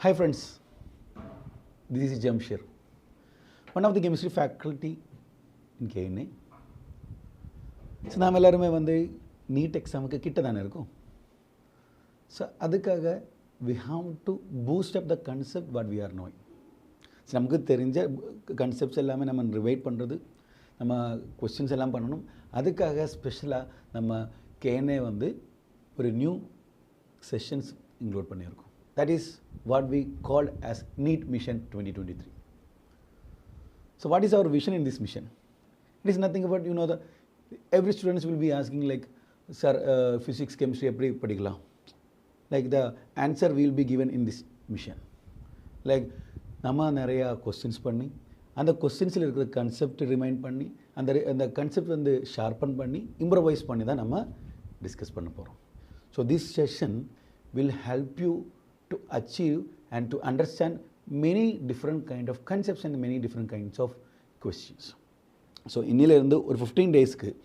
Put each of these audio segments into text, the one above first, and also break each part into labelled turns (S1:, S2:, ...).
S1: Hi friends, this is Jamshir, one of the chemistry faculty in KNA. So, we all Neet exam so we have to boost up the concept what we are knowing. So, we have concepts revise questions special KNA new sessions include. That is what we call as Neet Mission 2023. So what is our vision in this mission? It is nothing about, every student will be asking like, sir, physics, chemistry, every particular. Like the answer will be given in this mission. Like, nama nariya questions panni, and the questions the concept remind panni, and the concept sharpen panni, improvise panni da nama discuss panna porom. So this session will help you to achieve and to understand many different kind of concepts and many different kinds of questions. So, innilirundu or 15 days ku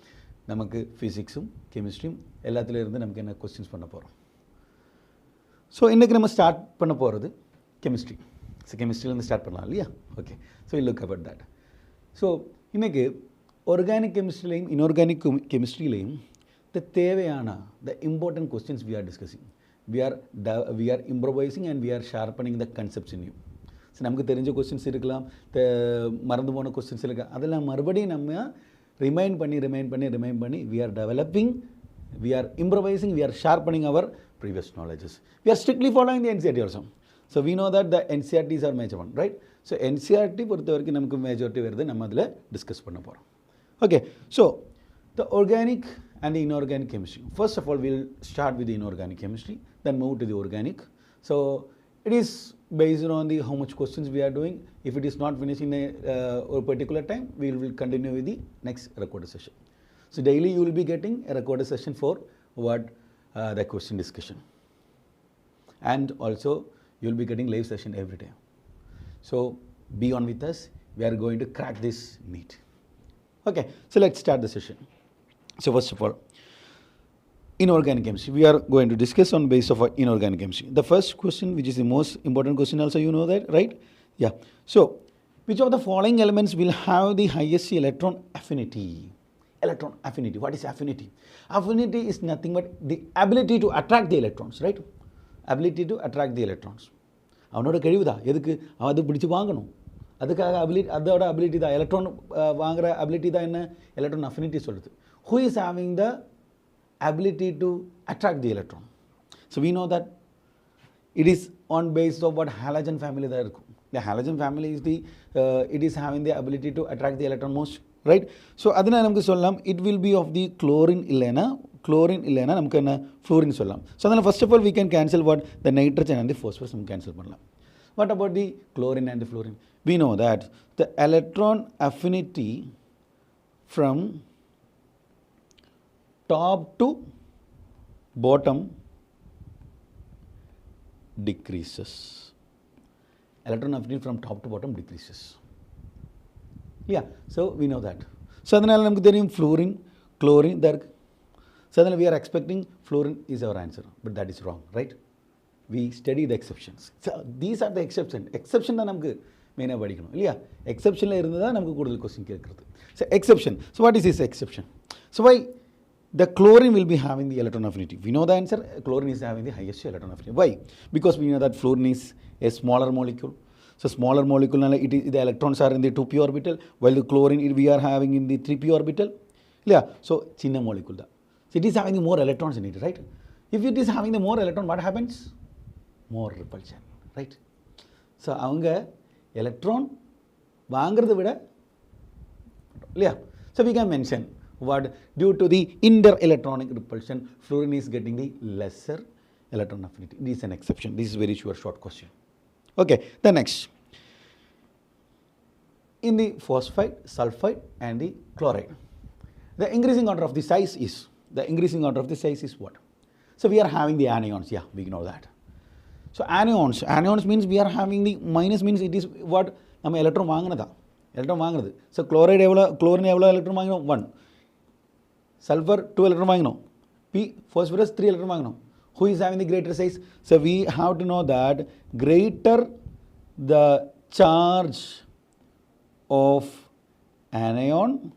S1: namakku physics chemistry ellathile irundhu namakku enna questions panna porom. So, innekku nama start panna poradhu chemistry. So, chemistry la start pannalam illaya. Okay. So, we'll look about that. So, innekku organic chemistry layum inorganic chemistry layum the thevayana the important questions we are discussing. We are improvising and we are sharpening the concepts in you. So, நமக்கு தெரிஞ்ச questions இருக்கலாம், மறந்து போன questions இருக்கலாம், அதெல்லாம் மறுபடியும் நம்ம remind பண்ணி we are developing, we are improvising, we are sharpening our previous knowledges. We are strictly following the NCERT also. So, we know that the NCERTs are major one, right? So, NCERT பொறுத்த வரைக்கும் நமக்கு majority வருது, நம்ம அதில் discuss பண்ண போறோம். Okay, so the organic and the inorganic chemistry. First of all, we'll start with the inorganic chemistry, then move to the organic. So, it is based on the how much questions we are doing. If it is not finished in a particular time, we will continue with the next recorded session. So, daily you will be getting a recorded session for what the question discussion. And also, you will be getting live session every day. So, be on with us. We are going to crack this NEET. Okay, so let's start the session. So first of all, inorganic chemistry. We are going to discuss on base of inorganic chemistry. The first question, which is the most important question also, you know that, right? Yeah. So, which of the following elements will have the highest electron affinity? Electron affinity. What is affinity? Affinity is nothing but the ability to attract the electrons, right? Ability to attract the electrons. அவனோட கழிவுதா எதுக்கு அது பிடிச்சு வாங்கணும் அதுக்காக அதோட ability தான் electron வாங்குற ability தான் என்ன electron affinity சொல்லுது. Who is having the ability to attract the electron? So we know that it is on basis of what halogen family there. The halogen family is the it is having the ability to attract the electron most, right? So adana namukku sollalam it will be of the chlorine illena namukku enna fluorine sollalam. So adana first of all we can cancel what the nitrogen and the phosphorus we cancel pannalam. What about the chlorine and the fluorine? We know that the electron affinity from top to bottom decreases. Electron affinity from top to bottom decreases. Yeah, so we know that. So adanaala namukku theriyum fluorine, chlorine there. So we are expecting fluorine is our answer, but that is wrong, right? We study the exceptions. So these are the exceptions. Exception da namukku main படிக்கணும் இல்லையா exception la irundha namukku கூடுதல் question கேக்குறது. So exception. So what is this exception? So why the chlorine will be having the electron affinity? We know the answer. Chlorine is having the highest electron affinity. Why? Because we know that fluorine is a smaller molecule. So smaller molecule, the electrons are in the 2p orbital, while the chlorine we are having in the 3p orbital. Yeah. So chinna molecule da. So it is having more electrons in it, right? If it is having the more electron, what happens? More repulsion, right? So avanga electron vaangradha vida illaya. So we can mention what due to the inter-electronic repulsion, fluorine is getting the lesser electron affinity. This is an exception. This is very short question. Okay, the next. In the phosphide, sulfide and the chloride, the increasing order of the size is what? So we are having the anions. Yeah, we know that. So anions means we are having the minus means it is what நம்ம electron வாங்குனது. So chlorine எவ்வளோ electron வாங்கினோம் 1. Sulfur 2 electron வாங்கினோம். P phosphorus 3 electron வாங்கினோம். Who is having the greater size? So we have to know that greater the charge of anion,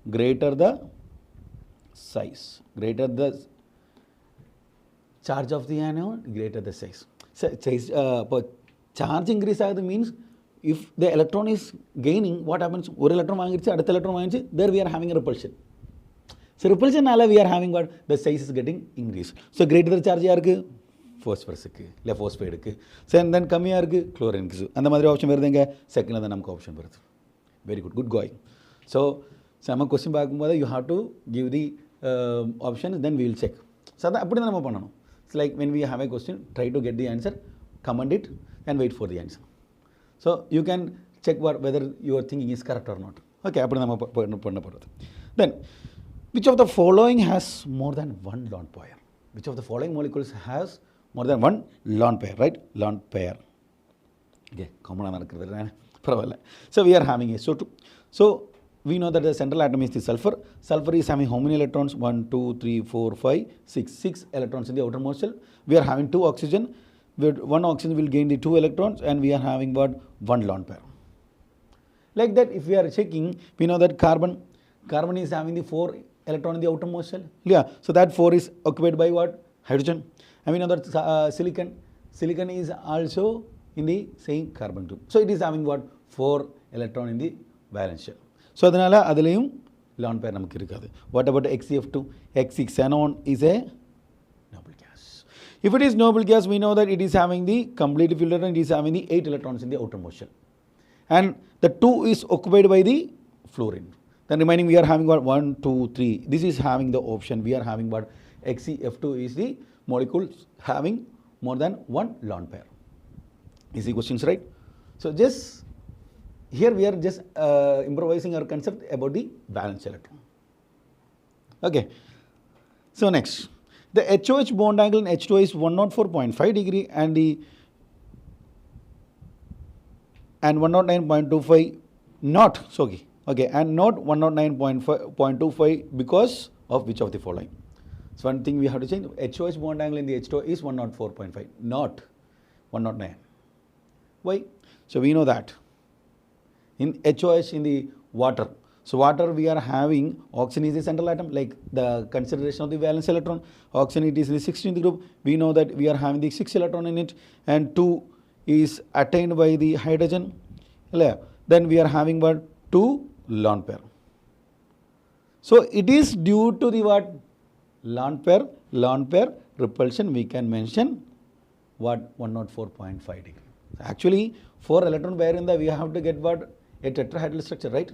S1: greater the size. Greater the charge of the anion, greater the size. So charge increase means if the electron is gaining, what happens? One electron vaangichu, adutha electron vaangichu, there we are having a repulsion. So repulsion nala we are having what? The size is getting increased. So greater the charge yarukku? Phosphorus ku, illa phosphate ku. So and then kammiya irukku? Chlorine ku. And the madri option verudhenga second la namukku option varudhu. Very good, good going. So some question you have to give the options, then we will check. So it's like when we have a question, try to get the answer, comment it and wait for the answer. So you can check whether your thinking is correct or not. Okay, then which of the following has more than one lone pair? Which of the following molecules has more than one lone pair, right? Lone pair. Okay, common. So we are having a SO2. So we know that the central atom is the sulfur. Sulfur is having how many electrons? 1, 2, 3, 4, 5, 6. 6 electrons in the outermost shell. We are having 2 oxygen. One oxygen will gain the 2 electrons and we are having what? 1 lone pair. Like that, if we are checking, we know that carbon is having the 4 electron in the outermost shell. Yeah. So that 4 is occupied by what? Hydrogen. And we know that silicon is also in the same carbon group. So it is having what? 4 electron in the valence shell. So adanala adilayum lone pair namakku irukadu. What about XCF2? Xenon is a noble gas. If it is noble gas, we know that it is having the complete filled and it is having the 8 electrons in the outermost shell. And the 2 is occupied by the fluorine. Then remaining we are having what? 1, 2, 3. This is having the option. We are having what? XCF2 is the molecule having more than 1 lone pair. Easy questions, right? So just here we are just improvising our concept about the valence electron. Okay. So next, the HOH bond angle in H2 is 104.5 degree and 109.25 not. So okay, and not 109.25 because of which of the following? So one thing we have to change. HOH bond angle in the H2 is 104.5, not 109. Why? So we know that in HOH in the water. So water we are having oxygen is the central atom, like the consideration of the valence electron. Oxygen it is the 16th group. We know that we are having the 6 electron in it and 2 is attained by the hydrogen. Then we are having what? 2 lone pair. So it is due to the what? Lone pair repulsion we can mention what? 104.5 degree. Actually 4 electron pair in the we have to get what? A tetrahedral structure, right?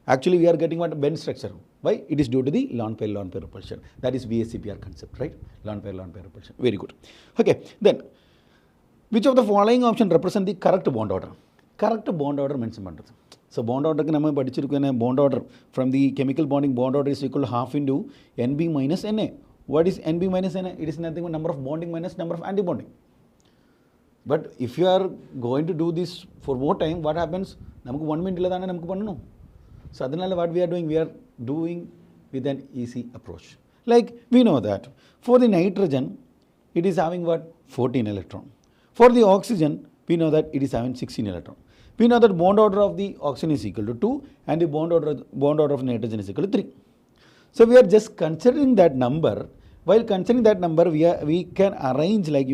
S1: Actually we are getting what? Bend structure. Why? It is due to the lone pair repulsion. That is VSCPR concept, right? Lone pair repulsion. Very good. Okay, then which of the following option represent the correct bond order? Correct bond order mention pandrathu. So bond order namme padichirukana bond order from the chemical bonding bond order is equal to half into NB minus NA. What is NB minus NA? It is nothing but number of bonding minus number of antibonding. But if you are going to do this for more time, what happens? Namukku 1 minute illa thana namukku pannanum. So adanal what we are doing with an easy approach. Like we know that for the nitrogen, it is having what? 14 electron. For the oxygen, we know that it is having 16 electron. We know that bond order of the oxygen is equal to 2 and the bond order of nitrogen is equal to 3. So we are just considering that number. While considering that number, we can arrange like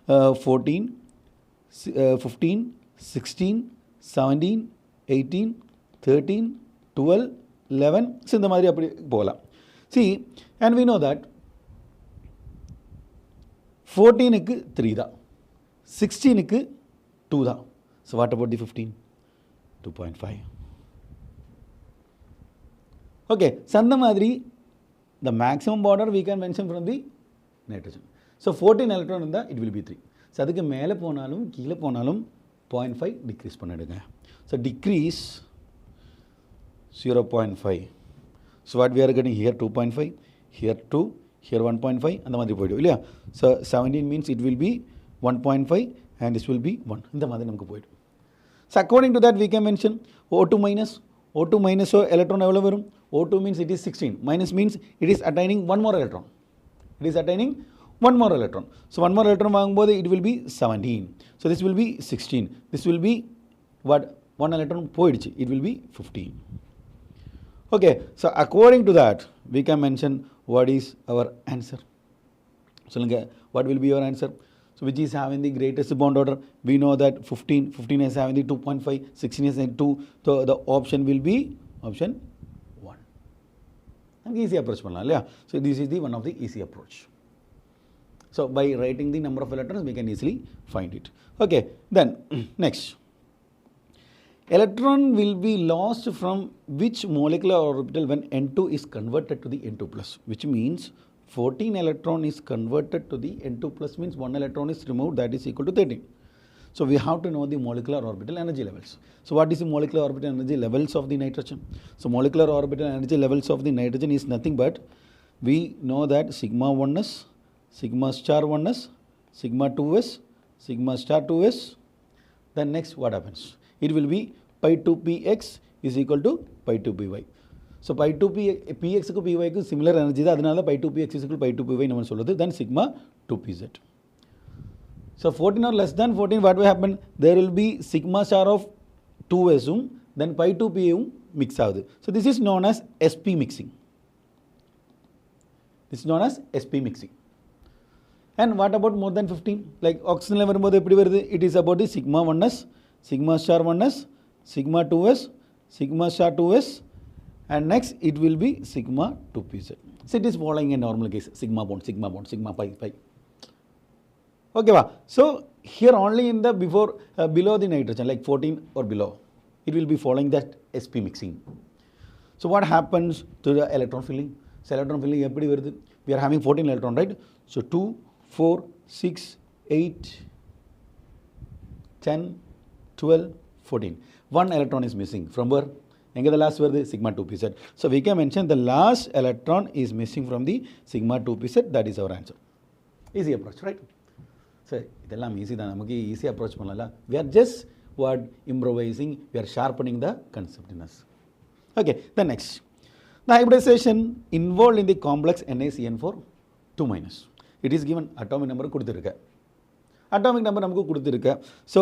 S1: 14, 15, 16, 17, 18, 13, 12, 11. So இந்த மாதிரி அப்படி போகலாம். See, and we know that 14க்கு 3 தான், 16க்கு 2 தான். So what about the 15? 2.5. Okay, so அந்த மாதிரி the maximum border we can mention from the nitrogen. So 14 electron இருந்தால் it will be 3. So அதுக்கு மேலே போனாலும் கீழே போனாலும் 0.5 decrease பண்ணிடுங்க. So decrease 0.5. So what we are getting here 2.5, here 2, here 1.5 அந்த மாதிரி போய்டும் இல்லையா? So 17 means it will be 1.5 and this will be 1. இந்த மாதிரி நமக்கு போய்டும். So according to that we can mention O2 minus so electron எவ்வளோ வரும்? O2 means it is 16. Minus means it is attaining one more electron. It is attaining one more electron. So one more electron வாங்கும்போது it will be 17. So this will be 16. This will be what? One electron போயிடுச்சு. It will be 15. Okay, so according to that, we can mention what is our answer. சொல்லுங்க, what will be your answer? So which is having the greatest bond order? We know that 15 is having the 2.5, 16 is having 2. So the option will be option 1. நமக்கு easy approach பண்ணலாம் இல்லையா? So this is the one of the easy approach. So by writing the number of electrons, we can easily find it. Okay, then next. Electron will be lost from which molecular orbital when N2 is converted to the N2 plus, which means 14 electron is converted to the N2 plus means 1 electron is removed, that is equal to 13. So we have to know the molecular orbital energy levels. So what is the molecular orbital energy levels of the nitrogen? So molecular orbital energy levels of the nitrogen is nothing but we know that sigma 1s, sigma star 1s, sigma 2s, sigma star 2s. Then next what happens? It will be pi 2px is equal to pi 2py. So pi 2px க்கு py க்கு similar energy தான், அதனால pi 2px is equal to pi 2py நம்ம சொல்லுது. Then sigma 2pz. So 14 or less than 14, what will happen? There will be sigma star of 2s then pi 2p mix ஆகுது. So this is known as sp mixing. This is known as sp mixing. And what about more than 15? Like oxygen level வரும்போது எப்படி வருது? It is about the sigma 1s, sigma star 1s, sigma 2s, sigma star 2s, and next it will be sigma 2pz. So it is following a normal case, sigma bond, sigma pi. Okay, so here only in the below the nitrogen, like 14 or below, it will be following that sp mixing. So what happens to the electron filling? So electron filling எப்படி வருது? We are having 14 electron, right? So 2, 4, 6, 8, 10, 12, 14. One electron is missing. From where? எங்கே the last வருது? Sigma 2pz. So we can mention the last electron is missing from the sigma 2pz. That is our answer. Easy approach, right? So இதெல்லாம் easy தான், நமக்கு easy approach பண்ணலாம். We are just improvising. We are sharpening the concept in us. Okay, then next. The hybridization involved in the complex NaCN4 2-. It is given atomic number கொடுத்திருக்க. Atomic number நமக்கு கொடுத்திருக்க. So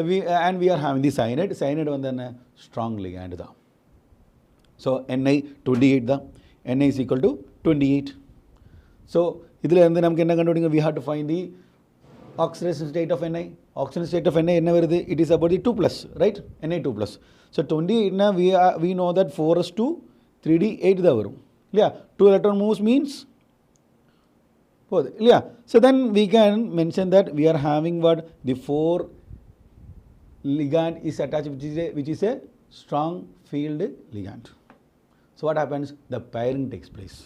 S1: we are having the cyanide. Cyanide வந்து என்ன? Strong ligand தான். So Na 28 தான். Na is equal to 28. So இதில் இருந்து நமக்கு என்ன கண்டுபிடிங்க? We have to find the oxidation state of Na. Oxidation state of Na என்ன வருது? It is about the 2 plus, right? Na 2 plus. So 28 na we know that 4s2 3d 8 தான் வரும் இல்லையா? 2 electron moves means போகுது இல்லையா? So then we can mention that we are having what? The 4 ligand is attached, which is a strong field ligand. So what happens? The pairing takes place.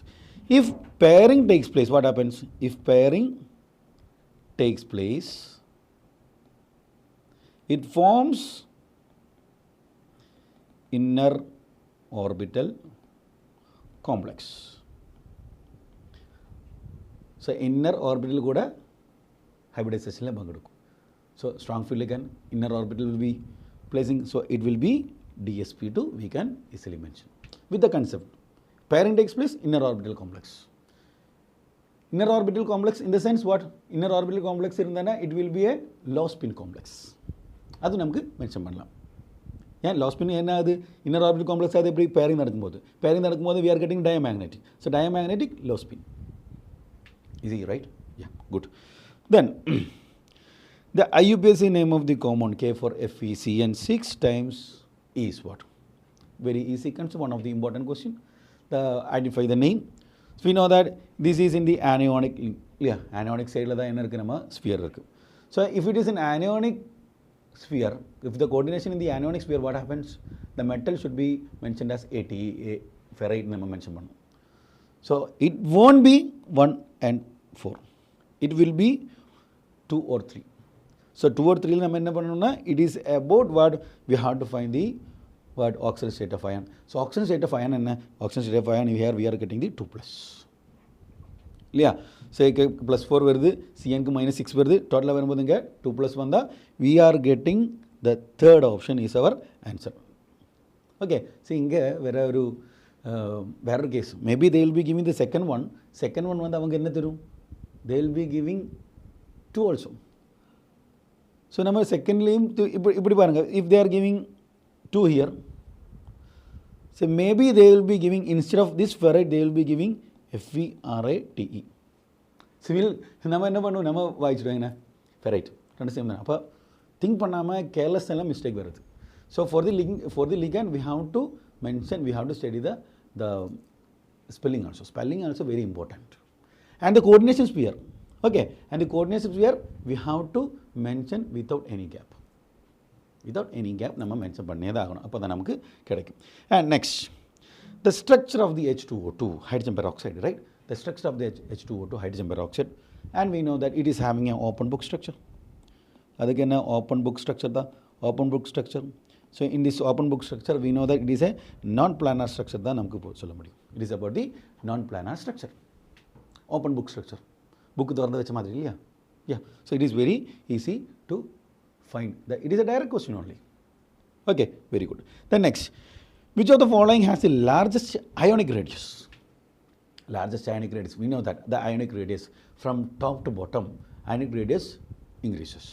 S1: If pairing takes place, what happens? If pairing takes place, it forms inner orbital complex. So inner orbital கூட hybridization ல பங்கெடுக்கும். So strong field ligand, inner orbital will be placing, so it will be dsp2, we can easily mention with the concept. Pairing takes place, inner orbital complex. Inner orbital complex in the sense what? Inner orbital complex இருந்தனா it will be a low spin complex. அது நமக்கு mention பண்ணலாம். ஏன் low spin என்ன அது? Inner orbital complex அது எப்படி? pairing நடக்கும்போது we are getting diamagnetic. So diamagnetic low spin. Easy, right? Yeah, good. Then the IUPAC name of the compound K for FeCN 6 times is what? Very easy concept, one of the important question. Identify the name. So we know that this is in the anionic, yeah, anionic side la da enna irukku nama sphere irukku. So if it is an anionic sphere, if the coordination in the anionic sphere, what happens? The metal should be mentioned as ATE, ferrite nama mention pannom. So it won't be 1 and 4. It will be 2 or 3. So 2 or 3 நம்ம என்ன பண்ணணும்னா, it is about what we have to find the what oxidation state of ion. So oxidation state of ion என்ன? Oxidation state of ion here we are getting the 2 plus. இல்லையா? So plus 4 வருது, CN க்கு minus 6 வருது, டோட்டலாக வரும்போது இங்கே 2 plus வந்தா we are getting the third option is our answer. Okay, see இங்கே வேற ஒரு case, maybe they will be giving the second one வந்து அவங்க என்ன தரும்? they will be giving 2 also. So நம்ம செகண்ட்லேயும் இப்படி பாருங்கள், if they are giving 2 here, so maybe they will be giving, instead of this ferrite, they will be giving FERRATE. Civil நம்ம என்ன பண்ணுவோம், நம்ம வாய்ச்சிடுவாங்கண்ணா ஃபெரைட் ரெண்டு சேம் தான். அப்போ திங்க் பண்ணாமல் கேர்லெஸ் எல்லாம் மிஸ்டேக் வருது. So for the ligand we have to mention, we have to study the spelling also. Spelling also very important. And the coordination sphere. Okay, and the coordination sphere we have to mention without any gap. Without any gap நம்ம mention பண்ணியே தான் ஆகணும், அப்போ தான் நமக்கு கிடைக்கும். And next, the structure of the H2O2 hydrogen peroxide, right? The structure of the H2O2 hydrogen peroxide, and we know that it is having an open book structure. அதுக்கு என்ன open book structure தான், open book structure. So in this open book structure we know that it is a non-planar structure தான் நமக்கு சொல்ல முடியும். It is about the non-planar structure, open book structure. Book திறந்து வச்ச மாதிரி இல்லையா? Yeah, so it is very easy to find that. It is a direct question only. Okay, very good. Then next, which of the following has the largest ionic radius? Largest ionic radius, we know that the ionic radius from top to bottom, ionic radius increases.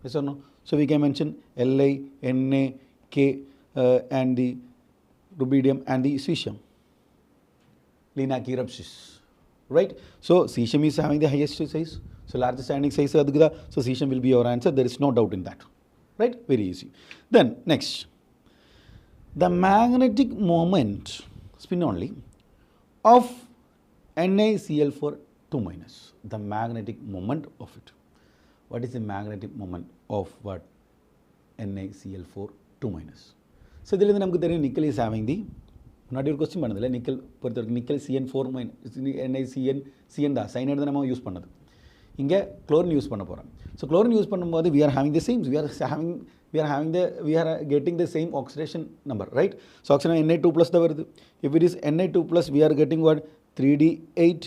S1: Yes or no? So we can mention Li, Na, K, and the rubidium and the cesium. Linacirrhapsis, right? So cesium is having the highest size, so largest ionic size adukudha, so cesium will be your answer, there is no doubt in that, right? Very easy. Then next, the magnetic moment, spin only, of NaCl4 2-, the magnetic moment of it. What is the magnetic moment of what? NaCl4 2-. So இதில் இருந்து நமக்கு தெரியும் nickel is having the, முன்னாடி ஒரு question பண்ணதில்லை, nickel பொறுத்த வரைக்கும் nickel CN4-, NaCN தான், சைனைடு தான் நம்ம யூஸ் பண்ணது. இங்கே குளோரின் யூஸ் பண்ண போகிறோம். ஸோ குளோரின் யூஸ் பண்ணும்போது we are having the same, we are getting the same oxidation number, right? So oxidation Na2+ தான் வருது. If it is Na2+, we are getting what? 3D8.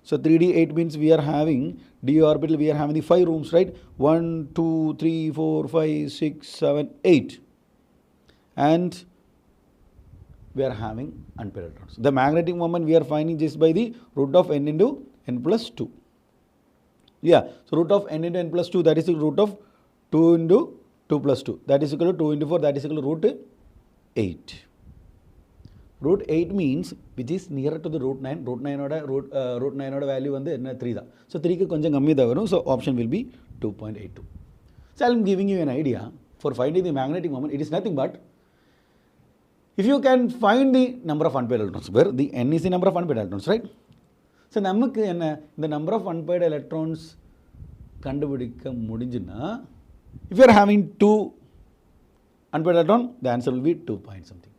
S1: So 3D8 means we are having d orbital, we are having the 5 rooms, right? 1, 2, 3, 4, 5, 6, 7, 8. And we are having unpaired electrons. The magnetic moment we are finding just by the root of n into n+2. Yeah, so root of n into n+2, that is the root of 2 into 2+2. That is equal to 2 into 4, that is equal to root 8. Root 8 means which is nearer to the root 9. Root 9 oda value வந்து என்ன 3 தான். So 3க்கு கொஞ்சம் கம்மி தான் வரும். So option will be 2.82. So I am giving you an idea for finding the magnetic moment. It is nothing but if you can find the number of unpaired electrons, where the n is the number of unpaired electrons, right? So நமக்கு என்ன இந்த number of unpaired electrons கண்டுபிடிக்க முடிஞ்சுனா, if you are having 2 unpaired electrons, the answer will be 2 point something.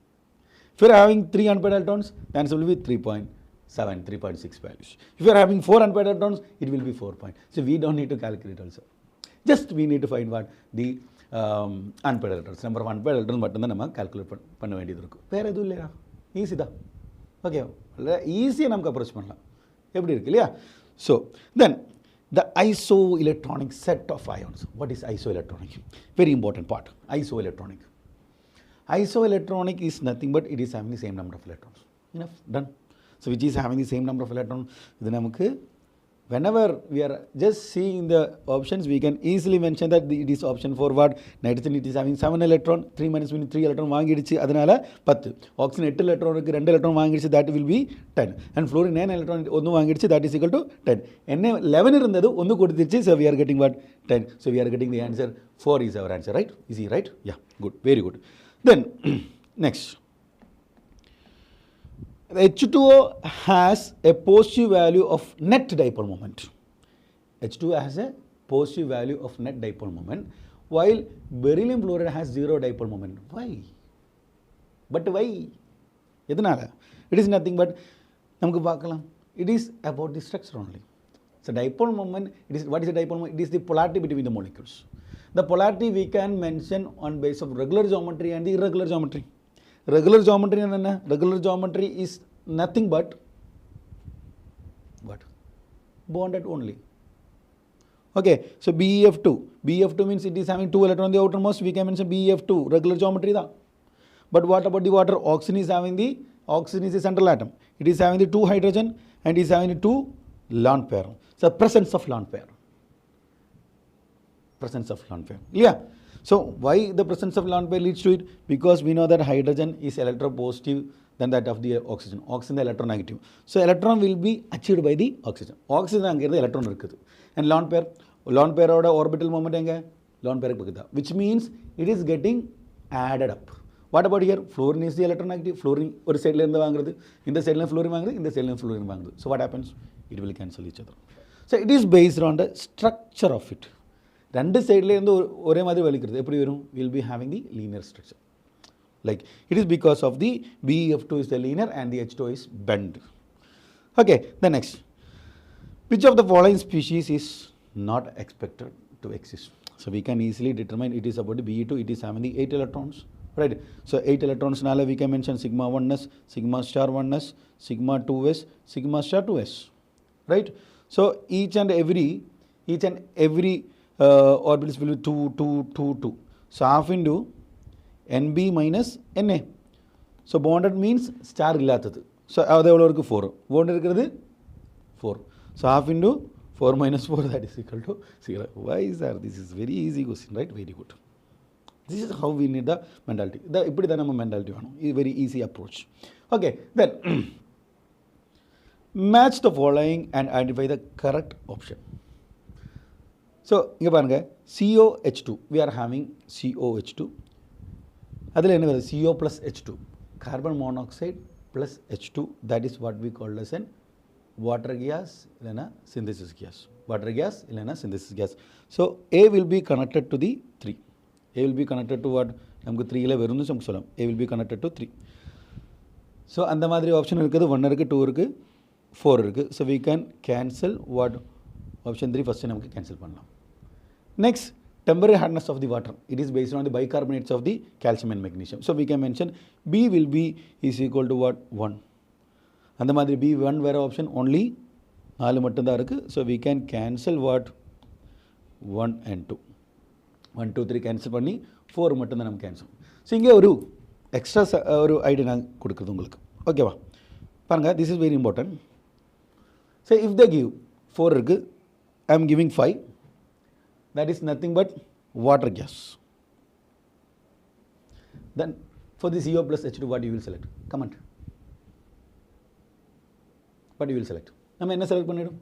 S1: If you are having 3 unpaired electrons, the answer will be 3.7, 3.6 values. If you are having 4 unpaired electrons, it will be 4 point. So we don't need to calculate also. Just we need to find what? The unpaired electrons. Number of unpaired electrons மட்டும்தான் நம்ம calculate பண்ண வேண்டியது இருக்கும். வேற எதுவும் இல்லையா? Easy தான். Okay, ஈஸியாக நமக்கு அப்ரோச் பண்ணலாம். எப்படி இருக்கு இல்லையா? So then the isoelectronic set of ions. What is isoelectronic? Very important part. Isoelectronic. Isoelectronic is nothing but it is having the same number of electrons. Enough, done. So which is having the same number of electrons. இது நமக்கு whenever we are just seeing the options, we can easily mention that it is option for what? Nitrogen it is having 7 electron, 3 minus 3 electron வாங்கிடுச்சு, அதனால 10. Oxygen 8 electron, 2 electron வாங்கிடுச்சு, that will be 10. And fluorine 9 electron, 1 வாங்கிடுச்சு, that is equal to 10. Na 11 இருந்தது, 1 கொடுத்துருச்சு, so we are getting what? 10. So we are getting the answer. 4 is our answer, right? Easy, right? Yeah, good, very good. Then next, H2O has a positive value of net dipole moment. H2O has a positive value of net dipole moment, while beryllium fluoride has 0 dipole moment. Why? But why? எதனால? It is nothing but நமக்கு பார்க்கலாம். It is about the structure only. So dipole moment, what is the dipole moment? It is the polarity between the molecules. The polarity we can mention on base of regular geometry and the irregular geometry. Regular geometry enna? Regular geometry is nothing but what? Bonded only. Okay, so BeF2. BeF2 means it is having 2 electrons on the outermost. We can mention BeF2, regular geometry da. But what about the water? Oxygen is having the, oxygen is the central atom. It is having the 2 hydrogen and it is having the 2 lone pair. So presence of lone pair. Presence of lone pair. Yeah. So why the presence of lone pair leads to it? Because we know that hydrogen is electropositive than that of the oxygen. Oxygen is electronegative. So electron will be achieved by the oxygen. Oxygen is electron. And lone pair orbital moment lone pair, which means it is getting added up. What about here? Fluorine is the electronegative. Fluorine one side in the side fluorine, in the side fluorine. So what happens? It will cancel each other. So it is based on the structure of it. Two side will be having the linear structure. Like it is because of the BeF2 is the linear and the H2 is bent. Okay, the next. Which of the following species is not expected to exist? So we can easily determine it is about the Be2, it is having the 8 electrons. Right. So 8 electrons nala we can mention sigma 1s, sigma star 1s, sigma 2s, sigma star 2s. Right. So each and every orbitals will be 2, 2, 2, 2. So half into NB minus NA. So bonded means star illathathu. So avadhu 4. Bonded irukkirathu 4. So half into 4 minus 4, that is equal to 0. Why is that? This is very easy question, right? Very good. This is how we need the mentality. This is mentality. It's a very easy approach. Okay, then match the following and identify the correct option. So, COH2. We are having COH2. That's CO plus H2. Carbon monoxide plus H2. That is what we call as an water gas or synthesis gas. Water gas or synthesis gas. So, A will be connected to the 3. A will be connected to what? 3 A will be connected to 3. So, and the madri option 1, 2, 4. So, we can cancel what? Option 3 first we cancel. Next, temporary hardness of the water. It is based on the bicarbonates of the calcium and magnesium. So, we can mention B will be is equal to what? 1. And the madri B1 where option only 4. So, we can cancel what? 1 and 2. 1, 2, 3 cancel panni 4 mattum nam cancel. So inge oru extra oru idea na kodukkuradhu ungalku. Okay va. Paranga, this is very important. So if they give 4 irukku, I am giving 5. That is nothing but water gas. Then for the CO plus H2 what you will select? Comment. What you will select? Nama enna select pannidum?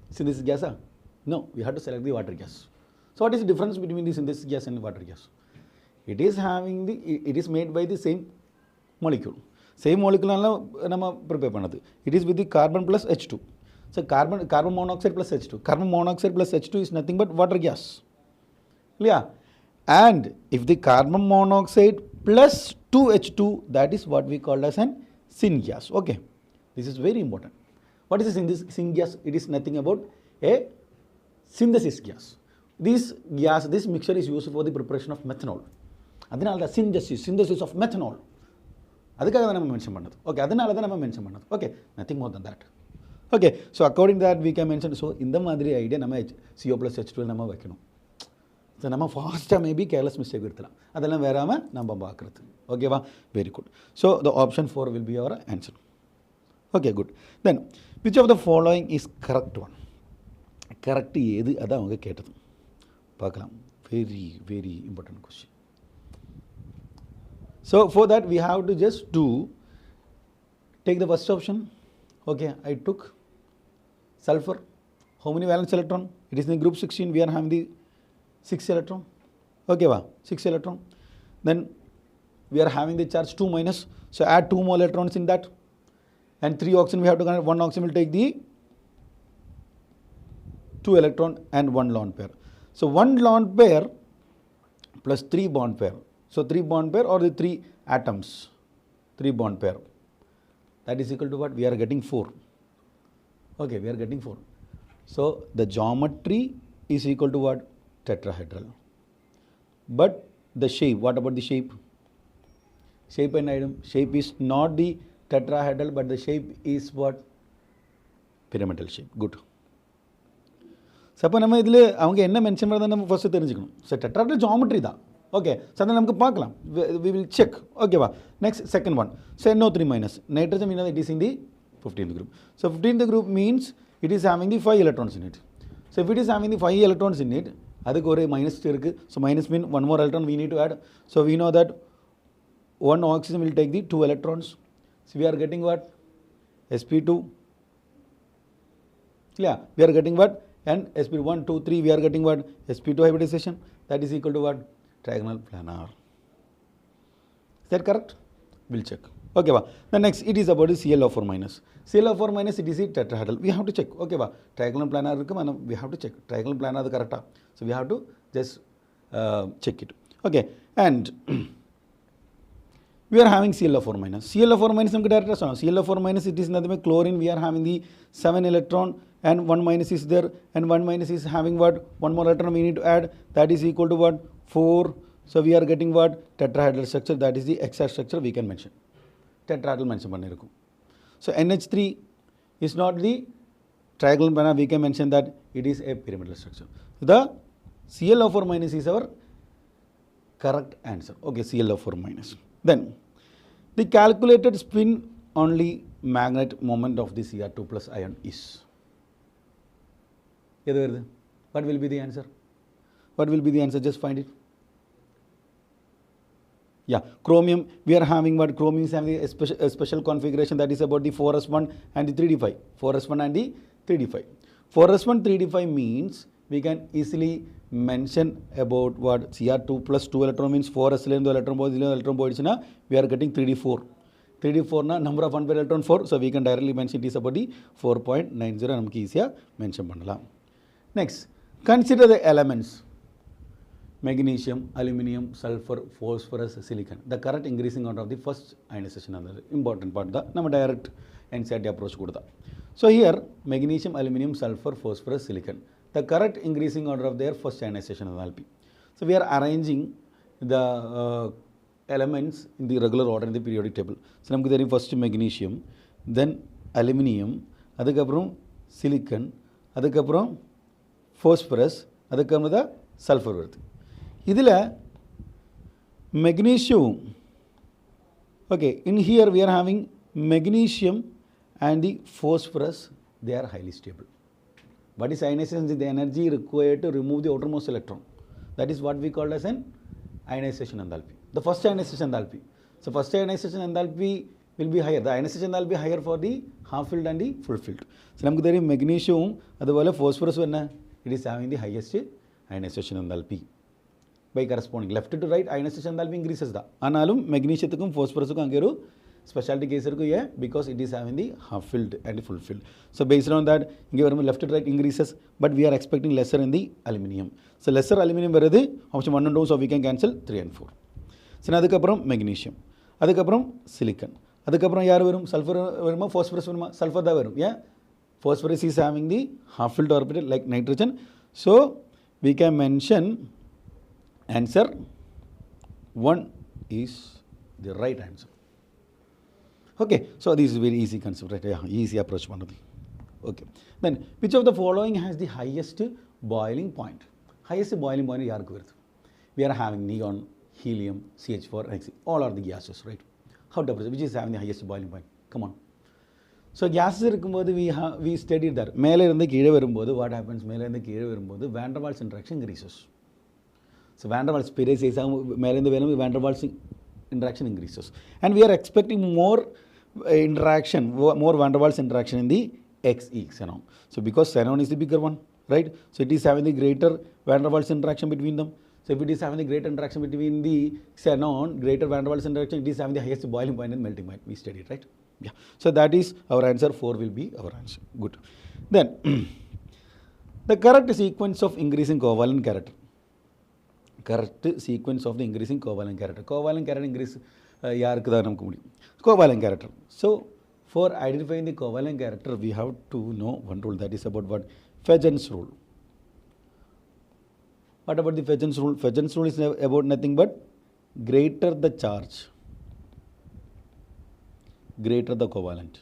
S1: Synthesis gas? No, we have to select the water gas. So what is the difference between the synthesis gas and water gas? It is made by the same molecule. Same molecule prepare. It is with the carbon plus H2. So carbon monoxide plus H2. Carbon monoxide plus H2 is nothing but water gas. Yeah. And if the carbon monoxide plus 2H2, that is what we call as an syn gas. Okay. This is very important. What is the syn gas? It is nothing about a synthesis gas. This mixture is used for the preparation of methanol. That's the synthesis of methanol. That's why we mention it. Okay, that's okay, nothing more than that. Okay, so according to that we can mention, so in the madri idea, CO plus H2 nama vakkanum. So nama fast maybe careless mistake iruthalam. Adella verama namba paakrathu. Okay va, very good. So the option 4 will be our answer. Okay, good. Then which of the following is correct one? Correct edu adha avanga kettathu. Paakalam. Very, very important question. So for that we have to just take the first option. Okay, I took sulfur. How many valence electron? It is in group 16. We are having the 6 electron. Okay, va? 6 electron. Then we are having the charge 2 minus. So add 2 more electrons in that. And 3 oxygen we have to connect. 1 oxygen will take the 2 electron and 1 lone pair. So 1 lone pair plus 3 bond pair. So 3 bond pair or the 3 atoms. 3 bond pair. That is equal to what? We are getting 4. Okay, we are getting 4. So the geometry is equal to what? Tetrahedral. But the shape, what about the shape? Shape and item. Shape is not the tetrahedral, but the shape is what? Pyramidal shape. Good. So, we mention first. So, tetrahedral geometry. Okay, so then we will check. Okay, next second one. So NO3 minus. Nitrogen, we know it is in the 15th group. So 15th group means it is having the 5 electrons in it. So if it is having the 5 electrons in it, that's a minus. So minus means one more electron we need to add. So we know that one oxygen will take the 2 electrons. So we are getting what? sp2. Yeah, we are getting what? And sp1, 2, 3, we are getting what? sp2 hybridization. That is equal to what? Trigonal planar. Is that correct? We'll check. Okay, the next, it is about the ClO4 minus. ClO4 minus, it is a tetrahedral. We have to check. Okay, trigonal planar, we have to check. Trigonal planar is correct. So we have to just check it. Okay, and we are having ClO4 minus. ClO4 minus, ClO4 minus, it is nothing but chlorine. We are having the 7 electron and 1 minus is there, and 1 minus is having what? 1 more electron we need to add. That is equal to what? 4. So we are getting what? Tetrahedral structure. That is the exact structure we can mention. Tetrahedral mention pannirukku. So NH3 is not the trigonal planar. We can mention that it is a pyramidal structure. The ClO4 minus is our correct answer. Okay, ClO4 minus. Then the calculated spin only magnet moment of the Cr2 plus ion is. What will be the answer? What will be the answer? Just find it. Yeah, chromium, we are having what? Chromium is having a special configuration, that is about the 4s1 and the 3d5. 4s1 and the 3d5. 4s1, 3d5 means we can easily mention about what? Cr2 plus 2 electron means 4s electron, we are getting 3d4. 3d4 na number of unpaired electron 4, so we can directly mention it is about the 4.90. namukku easy mention pannalam. Next, consider the elements. Magnesium, aluminium, sulfur, phosphorus, silicon. The correct increasing order of the first ionization is the important part. The direct NCERT approach. So here, magnesium, aluminium, sulfur, phosphorus, silicon. The correct increasing order of their first ionization is LP. So we are arranging the elements in the regular order in the periodic table. So we have first magnesium, then aluminium, adukapram silicon, adukapram phosphorus, adukapram the sulfur. This magnesium, okay, in here we are having magnesium and the phosphorus, they are highly stable. What is ionization? The energy required to remove the outermost electron. That is what we call as an ionization enthalpy. The first ionization enthalpy. So first ionization enthalpy will be higher. The ionization enthalpy will be higher for the half filled and the full filled. So we have magnesium, phosphorus, it is having the highest ionization enthalpy. By corresponding left to right, ionization enthalpy increases. Analum magnesium and phosphorus specialty case because it is having the half filled and full filled. So based on that, left to right increases, but we are expecting lesser in the aluminium. So lesser aluminium option 1 and 2, so we can cancel 3 and 4. So now magnesium, silicon, sulfur, phosphorus, sulfur. Yeah, phosphorus is having the half filled orbital like nitrogen. So we can mention answer 1 is the right answer. Okay, so this is very easy concept, right? Yeah, easy approach. Okay, then which of the following has the highest boiling point? Highest boiling point is we are having neon, helium, CH4, and all are the gases, right? How temperature? Which is having the highest boiling point? Come on. So gases we studied that. What happens? Van der Waals interaction increases. So Van der Waals space is Van der Waals interaction increases, and we are expecting more interaction, more Van der Waals interaction in the Xe xenon. So because xenon is the bigger one, right? So it is having the greater Van der Waals interaction between them. So if it is having the greater interaction between the xenon, greater Van der Waals interaction, it is having the highest boiling point and melting point. We studied, right? Yeah. So that is our answer. 4 will be our answer. Good. Then the correct sequence of increasing covalent character. Correct sequence of the increasing covalent character. Covalent character increase covalent character. So for identifying the covalent character, we have to know one rule, that is about what? Fedgen's rule. What about the Fedgen's rule? Fedgen's rule is about nothing but greater the charge, greater the covalent.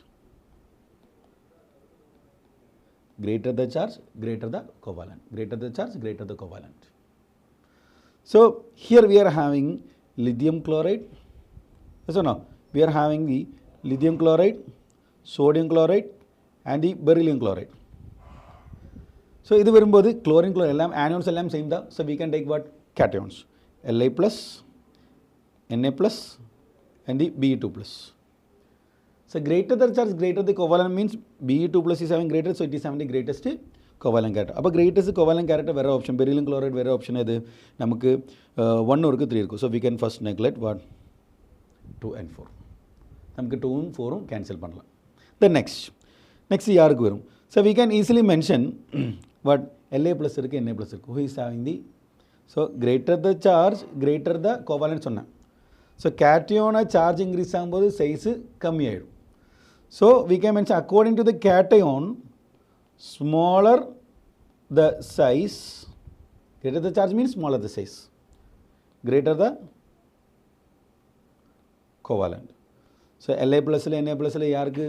S1: Greater the charge, greater the covalent. Greater the charge, greater the covalent. So here we are having lithium chloride. Yes or no? We are having the lithium chloride, sodium chloride and the beryllium chloride. So this is chlorine, chlorine, anions are same. So we can take what? Cations. La plus, Na plus and the Be2 plus. So greater the charge, greater the covalent means Be2 plus is having greater, so it is having the greatest covalent character. Now greatest covalent character வேற option, beryllium chloride வேற option எது நமக்கு 1 இருக்கு 3 இருக்கு. So we can first neglect what 2 and 4. நமக்கு 2 உம் 4 உம் cancel பண்ணலாம். Then next யாருக்கு வரும்? So we can easily mention what La plus இருக்கு Na plus இருக்கு. Who is having the, so greater the charge, greater the covalent சொன்னேன். So cation charge increase ஆகும்போது size கம்மி ஆயிடும். So we can mention according to the cation, smaller the size, greater the charge means smaller the size, greater the covalent. So La plus Na plus யாருக்கு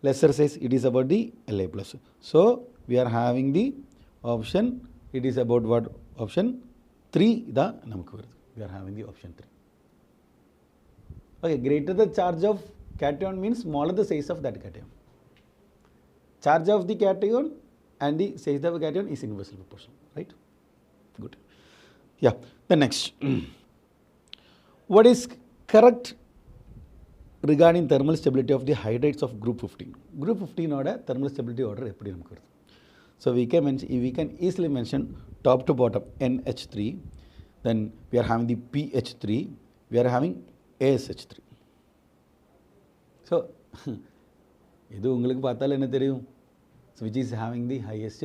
S1: lesser size, it is about the La plus. So we are having the option, it is about what? Option 3 தான் நமக்கு வருது. We are having the option 3. Okay, greater the charge of cation means smaller the size of that cation. Charge of the cation and the size of the cation is inversely proportional, right? Good. Yeah, the next. What is correct regarding thermal stability of the hydrates of group 15? Group 15 order thermal stability order எப்படி நமக்கு வருது? So we can easily mention top to bottom NH3, then we are having the PH3, we are having ASH3. So இது உங்களுக்கு பார்த்தால என்ன தெரியும்? So which is having the highest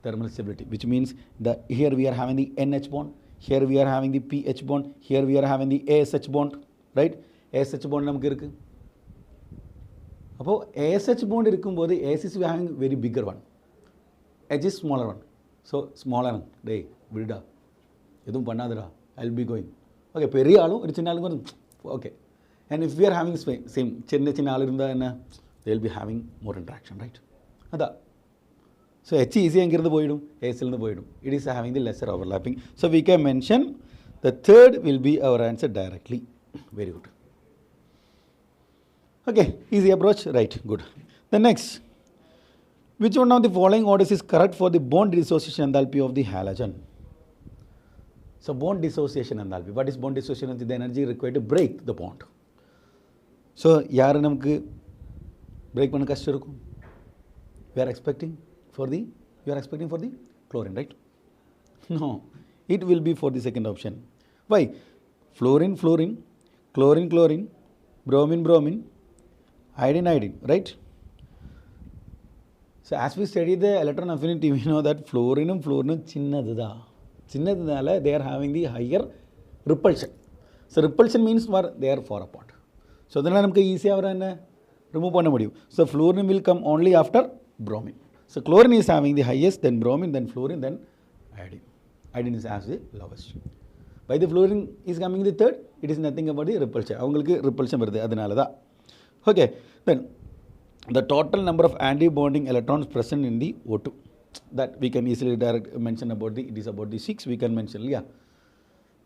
S1: thermal stability, which means that here we are having the NH bond, here we are having the PH bond, here we are having the ASH bond, right? ASH bond நமக்கு இருக்கு. அப்போ ASH bond இருக்கும்போது AS is having very bigger one, H is smaller one. So smaller one, டேய் விடுடா எதுவும் பண்ணாதடா, I'll be going. Okay, பெரிய ஆளும் ஒரு சின்ன ஆளும் okay. And if we are having same சின்ன ஆள் இருந்தா என்ன, they will be having more interaction, right? அதான். So H easy எங்கிருந்து போயிடும், AS இருந்து போயிடும். It is having the lesser overlapping. So we can mention the third will be our answer directly. Very good. Okay, easy approach, right? Good. The next, which one of the following orders is correct for the bond dissociation enthalpy of the halogen? So bond dissociation enthalpy. What is bond dissociation? The energy required to break the bond. So யார் நமக்கு break பண்ண கஷ்டம் இருக்கும்? We are expecting for the chlorine, right? No, it will be for the second option. Why? Fluorine, chlorine, bromine, iodine, right? So as we study the electron affinity, we know that fluorine சின்னதுனால they are having the higher repulsion. So repulsion means they are far apart. So அதனால நமக்கு ஈஸியாக வர என்ன remove பண்ண முடியும். So fluorine will come only after bromine. So chlorine is having the highest, then bromine, then fluorine, then iodine. Iodine is as the lowest. Why the fluorine is coming the third? It is nothing about the repulsion. அவங்களுக்கு repulsion வருது அதனால தான். Okay, then the total number of anti-bonding electrons present in the O2. That we can easily mention about it is about the 6, we can mention, yeah.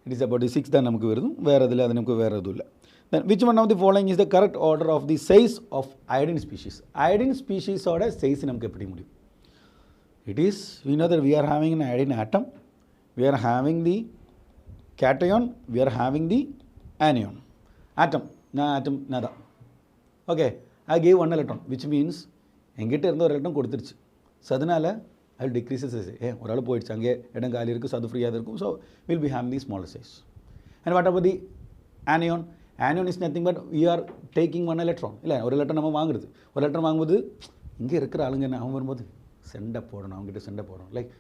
S1: It is about the 6 தான் நமக்கு வருது, வேற அதில் அது நமக்கு வேற எதுவும் இல்லை. Then which one of the following is the correct order of the size of iodine species? Iodine species ஓட size நமக்கு எப்படி முடியும்? It is, we know that we are having an iodine atom, we are having the cation, we are having the anion. Atom, nada. Okay, I gave 1 electron, which means எங்கிட்ட இருந்த ஒரு electron கொடுத்துருச்சு. So அதனால் I will decrease the size. ஒரு ஆள் போயிடுச்சு, அங்கே இடம் காலி இருக்குது, ஸோ அது ஃப்ரீயாக இருக்கும். So will be having the smaller size. And what about the anion? Anion is nothing but we are taking 1 electron. இல்லை ஒரு எலக்ட்ரான் நம்ம வாங்குறது, ஒரு எலக்ட்ரான் வாங்கும்போது இங்கே இருக்கிற ஆளுங்க என்ன அவன் வரும்போது சண்டை போடணும், அவங்ககிட்ட சண்டை போடணும், லைக்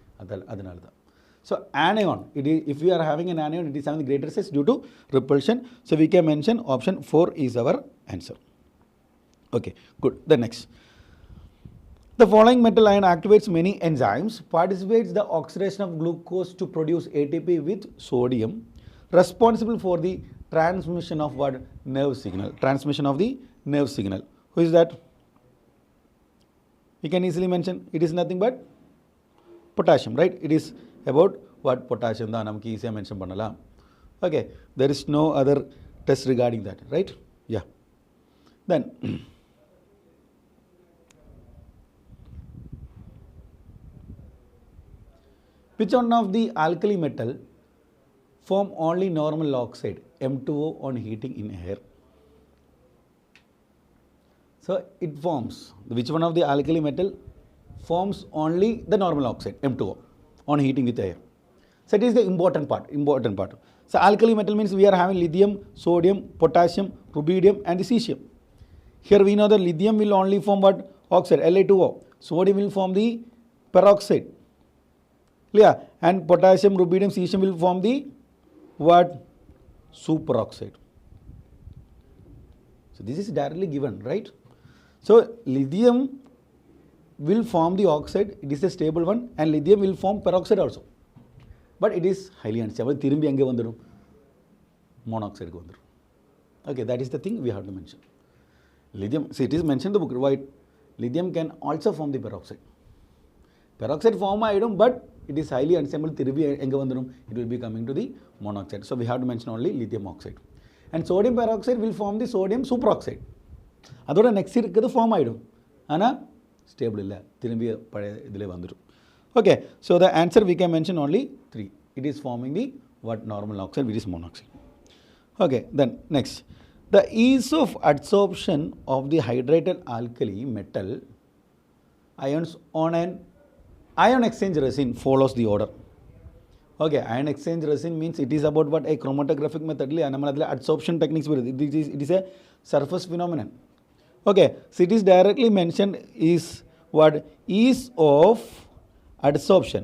S1: அதனால தான். So anion, if we are having an anion, it is having the greater size due to repulsion. So we can mention option 4 is our answer. Okay, good. The next. The following metal ion activates many enzymes, participates the oxidation of glucose to produce ATP with sodium, responsible for the transmission of what? Nerve signal. Transmission of the nerve signal. Who is that? We can easily mention it is nothing but potassium, right? It is about what potassium தான் நமக்கு ஈஸியாக mention பண்ணலாம். Okay, there is no other test regarding that, right? Yeah. Then which one of the alkali metal form only normal oxide M2O on heating in air? So it forms, which one of the alkali metal forms only the normal oxide M2O on heating with air? So it is the important part. So alkali metal means we are having lithium, sodium, potassium, rubidium and the cesium. Here we know that lithium will only form what? Oxide, La2O. Sodium will form the peroxide. Clear? And potassium, rubidium, cesium will form the what? Superoxide. So this is directly given, right? So lithium will form the oxide, it is a stable one, and lithium will form peroxide also. But it is highly unstable. திரும்பி எங்கே வந்துடும்? Monoxide வந்துடும். Okay, that is the thing we have to mention. Lithium, see it is mentioned in the book, right? Lithium can also form the peroxide. Peroxide form ஆயிடும், but it is highly unstable. திரும்பி எங்கே வந்துடும்? It will be coming to the monoxide. So we have to mention only lithium oxide. And sodium peroxide will form the sodium superoxide. அதோட next இருக்கிறது form ஆகிடும், ஆனால் stable இல்லை, திரும்பி பழைய இதில் வந்துடும். Okay, so the answer we can mention only 3. It is forming the what normal oxide, which is monoxide. Okay, then next, the ease of adsorption of the hydrated alkali metal ions on an ion exchange resin follows the order. Okay, ion exchange resin means it is about what a chromatographic method. Adsorption techniques, it is a surface phenomenon. Okay, so it is directly mentioned is what? Ease of adsorption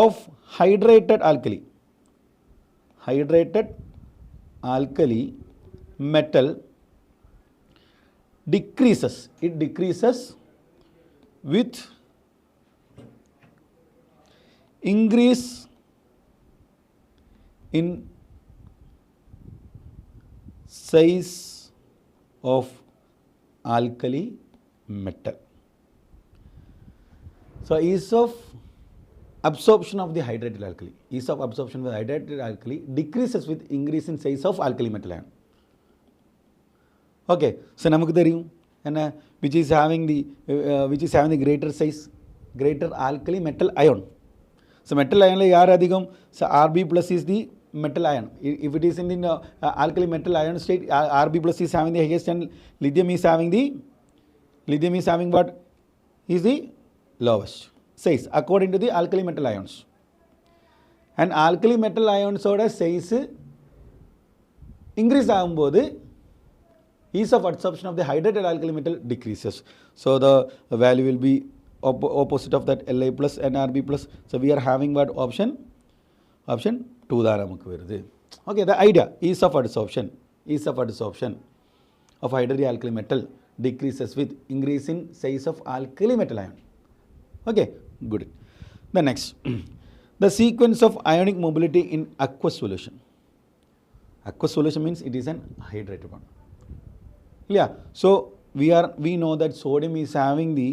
S1: of hydrated alkali metal decreases. It decreases with increase in size of alkali metal. So ease of absorption of the hydrated alkali. Ease of absorption of the hydrated alkali decreases with increase in size of alkali metal ion. Okay, so நமக்கு தெரியும் என்ன, which is having the greater size, greater alkali metal ion. So metal ion la yaar adhigam? So Rb plus is the metal ion. If it is in the alkali metal ion state, Rb plus is having the highest and lithium is having what? Is the lowest size according to the alkali metal ions. And alkali metal ions oda size increase ஆகும்போது ease of adsorption of the hydrated alkali metal decreases. So the value will be opposite of that Li plus and Rb plus. So we are having what option 2 தான் நமக்கு வருது. Okay, the idea, ease of adsorption of hydrated alkali metal decreases with increase in size of alkali metal ion. Okay, good. The next, the sequence of ionic mobility in aqueous solution. Aqueous solution means it is an hydrated one. Yeah, so we know that sodium is having the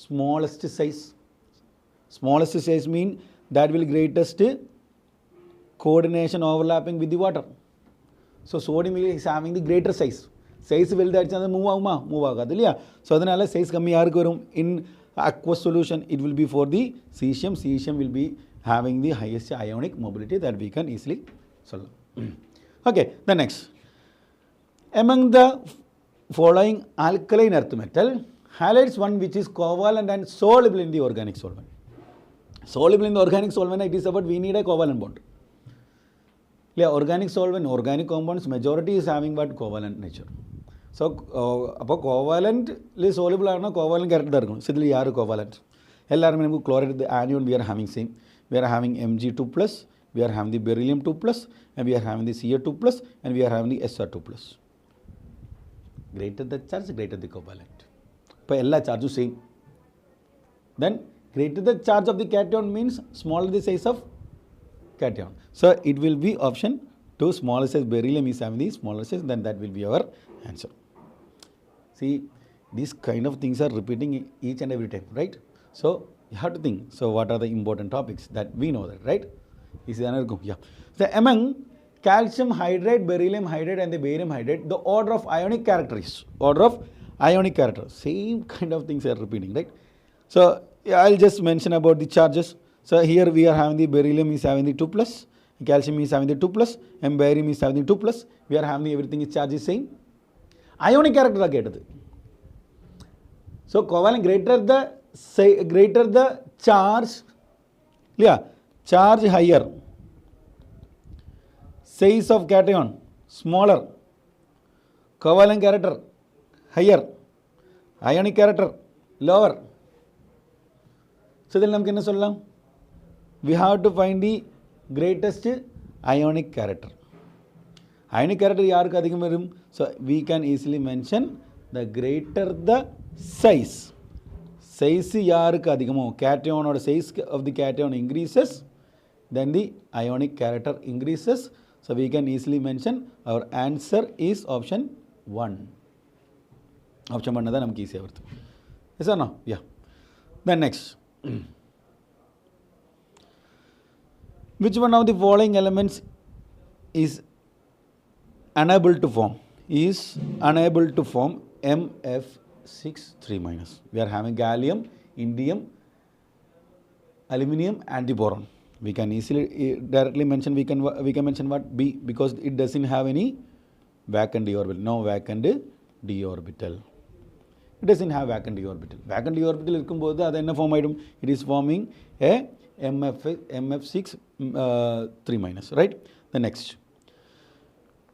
S1: smallest size. Smallest size mean that will greatest coordination overlapping with the water. So sodium is having the greater size. Size வெல்தாச்சு அது move ஆகாது இல்லையா? So அதனால் size கம்மி யாருக்கு வரும்? இன் aqueous solution it will be for the cesium. Cesium will be having the highest ionic mobility, that we can easily solve. Okay, the next, among the following alkaline earth metal, highlights one which is covalent and soluble in the organic solvent. Soluble in the organic solvent, it is about we need a covalent bond. Yeah, organic solvent, organic compounds, majority is having what? Covalent nature. So அப்போ கோவாலண்ட்லி சோலிபிள் ஆனால் covalent கரெக்டாக தான் இருக்கும். So இதில் யார் covalent? எல்லாருமே நமக்கு chloride ஆனியோன் we are having same. We are having Mg2 plus, we are having the beryllium 2 plus, and we are having the Ca2 plus, and we are having the Sr2 plus. Greater the charge, greater the covalent. இப்போ எல்லா சார்ஜும் same. Then greater the charge of the cation means smaller the size of cation. So it will be option 2, smaller size beryllium is having the smaller size, then that will be our answer. See, these kind of things are repeating each and every time, right? So You have to think. So what are the important topics that we know that, right? Is another go? Yeah. So among calcium hydride, beryllium hydride, and the barium hydride, the order of ionic character is same kind of things are repeating, right? So yeah, I'll just mention about the charges. So here we are having the beryllium is having the 2 plus, calcium is having the 2 plus, and barium is having the 2 plus. We are having everything is charge is same. Ionic character are getted. So covalent greater the charge, yeah, charge higher, size of cation smaller, covalent character higher, ionic character lower. So then we have to find the greatest ionic character. Ionic character, so we can easily mention the greater the size. Size cation or size of the cation increases, then the ionic character increases. So we can easily mention our answer is option 1. Option 1 is easy. Yes or no? Yeah. Then next. Which one of the following elements is unable to form? MF6 3-. We are having gallium, indium, aluminium, and the boron. We can easily directly mention, we can mention what? B, because it doesn't have any vacant d orbital. No vacant d orbital. It doesn't have vacant d orbital. Vacant d orbital it is forming a MF6 3-, right? The next.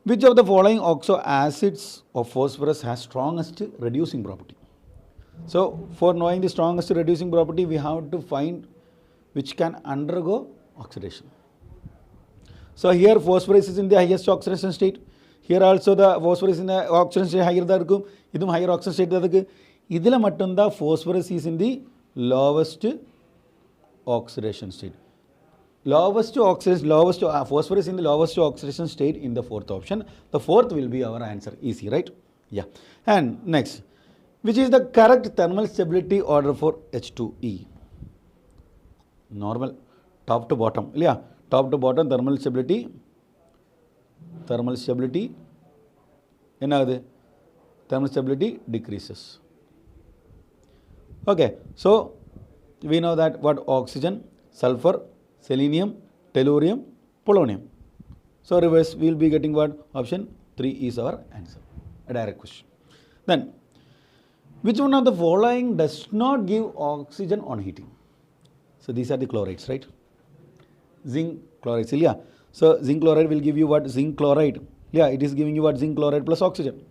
S1: Which of the following oxo acids of phosphorus has strongest reducing property? So for knowing the strongest reducing property, we have to find which can undergo oxidation. So here phosphorus is in the highest oxidation state. Here also the phosphorus in the oxidation state higher than higher oxidation state. Idila phosphorus is in the lowest oxidation state. Phosphorus in the lowest oxidation state in the fourth option. The fourth will be our answer. Easy, right? Yeah. And next, which is the correct thermal stability order for H2E? Normal, top to bottom. Yeah, top to bottom thermal stability. Thermal stability decreases. Okay, so we know that what? Oxygen, sulfur, selenium, tellurium, polonium. So reverse, we will be getting what? Option 3 is our answer. A direct question. Then, which one of the following does not give oxygen on heating? So these are the chlorides, right? Zinc chloride. Yeah. So zinc chloride will give you what? Zinc chloride. Yeah, it is giving you what? Zinc chloride plus oxygen.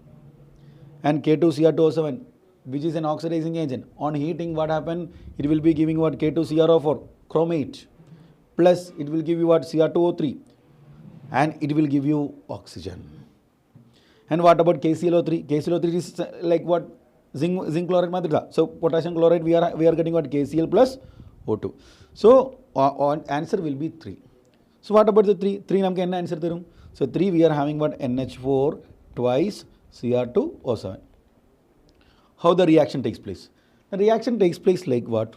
S1: And K2Cr2O7, which is an oxidizing agent. On heating, what happened? It will be giving what? K2CrO4, chromate. Plus, it will give you what? Cr2O3. And it will give you oxygen. And what about KClO3? KClO3 is like what? Zinc chloride madriga. So potassium chloride, we are getting what? KCl plus O2. So answer will be 3. So what about the 3? 3 namke enna answer tharum? So 3 we are having what? NH4 twice Cr2O7. How the reaction takes place? The reaction takes place like what?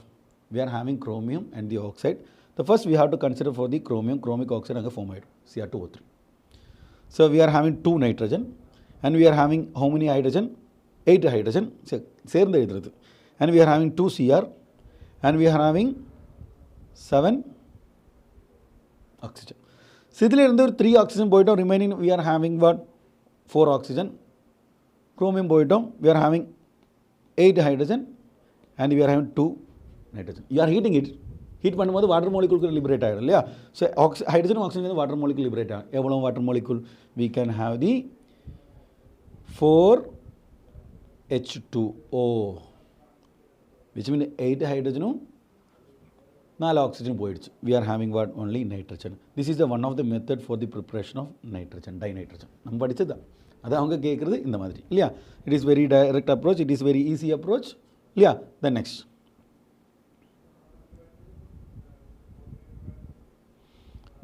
S1: We are having chromium and the oxide. The first we have to consider for the chromic oxide and the formide, Cr2O3. So we are having 2 nitrogen and we are having how many hydrogen? 8 hydrogen. And we are having 2 Cr and we are having 7 oxygen. So 3 oxygen poitom remaining we are having what? 4 oxygen. Chromium poitom we are having 8 hydrogen and we are having 2 nitrogen. You are heating it. Heat பண்ணும்போது water molecule liberate ஆகிடும் இல்லையா? So hydrogen and oxygen water molecule liberate ஆகும். எவ்வளோ water molecule? We can have the 4H2O, which means 8 hydrogen, 4 oxygen போயிடுச்சு. We are having what? Only nitrogen. This is the one of the method for the preparation of nitrogen, dinitrogen. நம்ம படிச்சது அது அவங்க கேட்குறது இந்த மாதிரி இல்லையா? It is very direct approach. It is very easy approach. இல்லையா? Then next.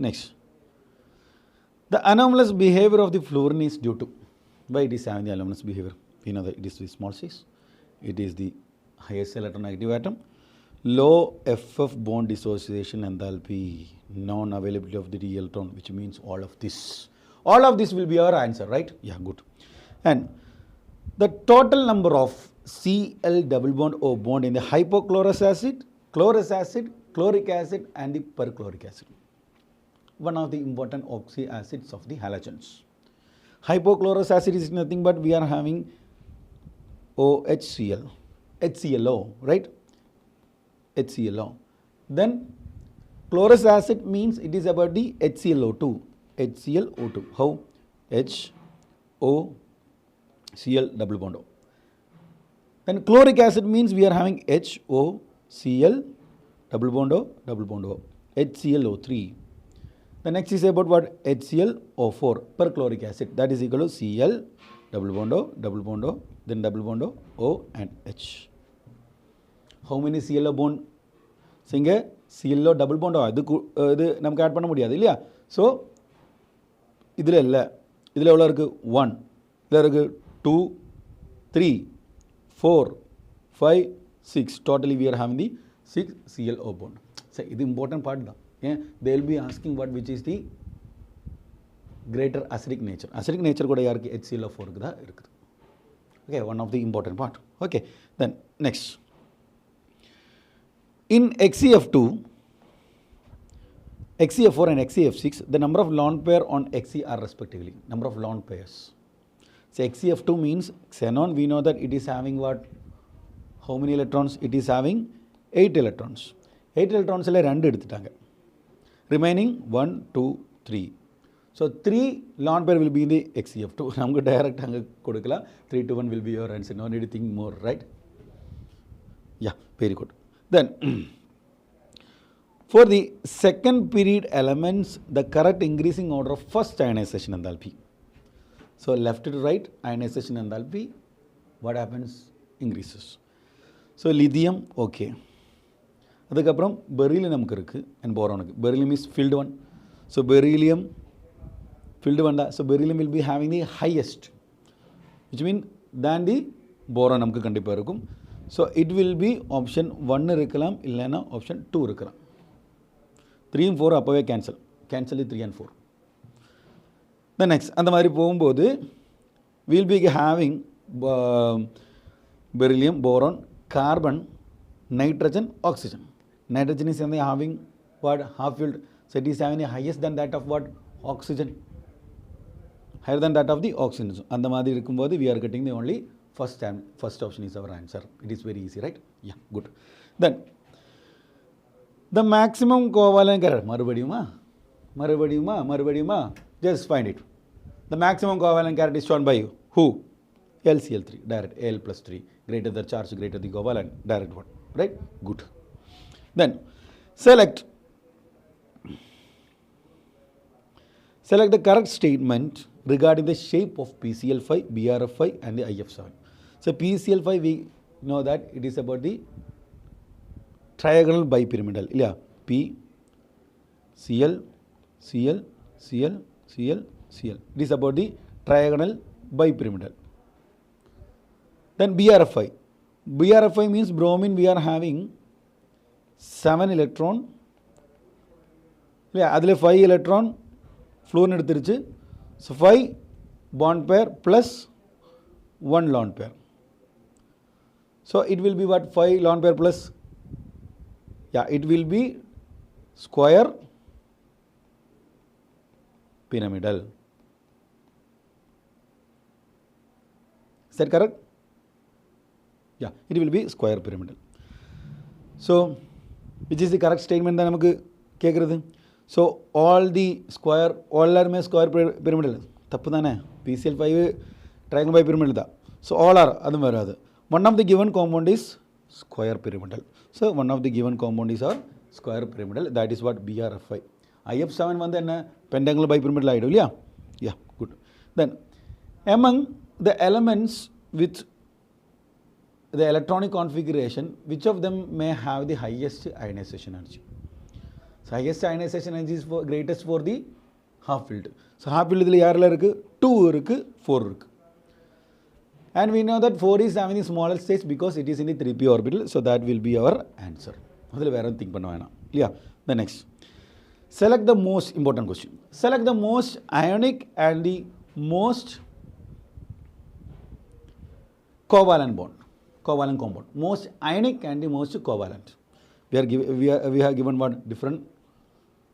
S1: Next, the anomalous behavior of the fluorine is due to. Why it is having the anomalous behavior? We know that it is the small size, it is the highest electronegative atom, low FF bond dissociation enthalpy, non-availability of the d electron, which means all of this. All of this will be our answer, right? Yeah, good. And the total number of Cl double bond O bond in the hypochlorous acid, chlorous acid, chloric acid and the perchloric acid. One of the important oxy acids of the halogens. Hypochlorous acid is nothing but we are having OHCl, HClO, right? HClO. Then chlorous acid means it is about the HClO2. HClO2. How? HOCl double bond O. Then chloric acid means we are having HOCl double bond O, HClO3. The next is about what? HClO4 perchloric acid. That is equal to Cl double bond O, then double bond O and H. How many CLO bond? Single CLO double bond O. This we add panna mudiyadhu. So idhila 1, 2, 3, 4, 5, 6. Totally we are having the 6 CLO bond. So this is the important part. Yeah? They will be asking which is the greater acidic nature. Acidic nature kuda yarku HClO4 ku da irukku. Okay, one of the important part. Okay, then next. In XCF2, XCF4 and XCF6, the number of lone pair on Xc are respectively. Number of lone pairs. So XCF2 means xenon. We know that it is having what? How many electrons? It is having 8 electrons. 8 electrons alle 2 eduthitaanga. Remaining 1, 2, 3. So 3 lone pair will be in the XCF2. Namukku direct anga kodukala. 3 to 1 will be your answer. No need to think more, right? Yeah, very good. Then for the second period elements, the correct increasing order of first ionization enthalpy. So left to right ionization enthalpy, what happens? Increases. So lithium, okay. அதுக்கப்புறம் beryllium நமக்கு இருக்கு and boron. Beryllium is filled one. So beryllium filled one. So beryllium will be having the highest, which means than the boron நமக்கு கண்டிப்பா இருக்கும். So it will be option 1 இருக்கலாம் இல்லனா option 2 இருக்கலாம். 3 and 4 அப்பவே cancel 3 and 4. The next அந்த மாதிரி போகும்போது we will be having beryllium, boron, carbon, nitrogen, oxygen. Nitrogen is having what? Half filled. So it is having the highest than that of what? Oxygen. Higher than that of the oxygen. And the madhi irukkumbodhu we are getting the only first option is our answer. It is very easy, right? Yeah, good. Then the maximum covalent character. Marubadiyuma. Just find it. The maximum covalent character is shown by who? LCl3. Direct. Al plus 3. Greater the charge, greater the covalent. Direct one. Right? Good. Then select the correct statement regarding the shape of PCl5, BRF5 and the IF7. So PCl5 we know that it is about the trigonal bipyramidal. Yeah. P, Cl, Cl, Cl, Cl, Cl. It is about the trigonal bipyramidal. Then BRF5. BRF5 means bromine we are having 7 electron. Yeah, adile 5 electron fluorine eduthiruchu. So 5 bond pair plus 1 lone pair. So it will be what? 5 lone pair plus, yeah, it will be square pyramidal. Is that correct? Yeah, it will be square pyramidal. So which is the correct statement that namakku kekkuradhu? So all the square, all are square pyramidal. Thappu thane. PCl5 triangle bipyramidal da. So all are adu varadu. One of the given compound is square pyramidal. So one of the given compound is our square pyramidal. That is what BRF5. IF7 vandu enna pentagonal bipyramidal aidu illaya? Yeah, good. Then among the elements with the electronic configuration, which of them may have the highest ionization energy? So highest ionization energy is greatest for the half filled. So half filled idhila yarla irukku? 2 irukku, 4 irukku. And we know that 4 is having the smallest stage because it is in the 3p orbital. So that will be our answer. அதில் வேறு think பண்ண வேணாம் இல்லையா. The next, select the most important question. Select the most ionic and the most covalent bond, covalent compound. Most ionic and the most covalent. We have given what different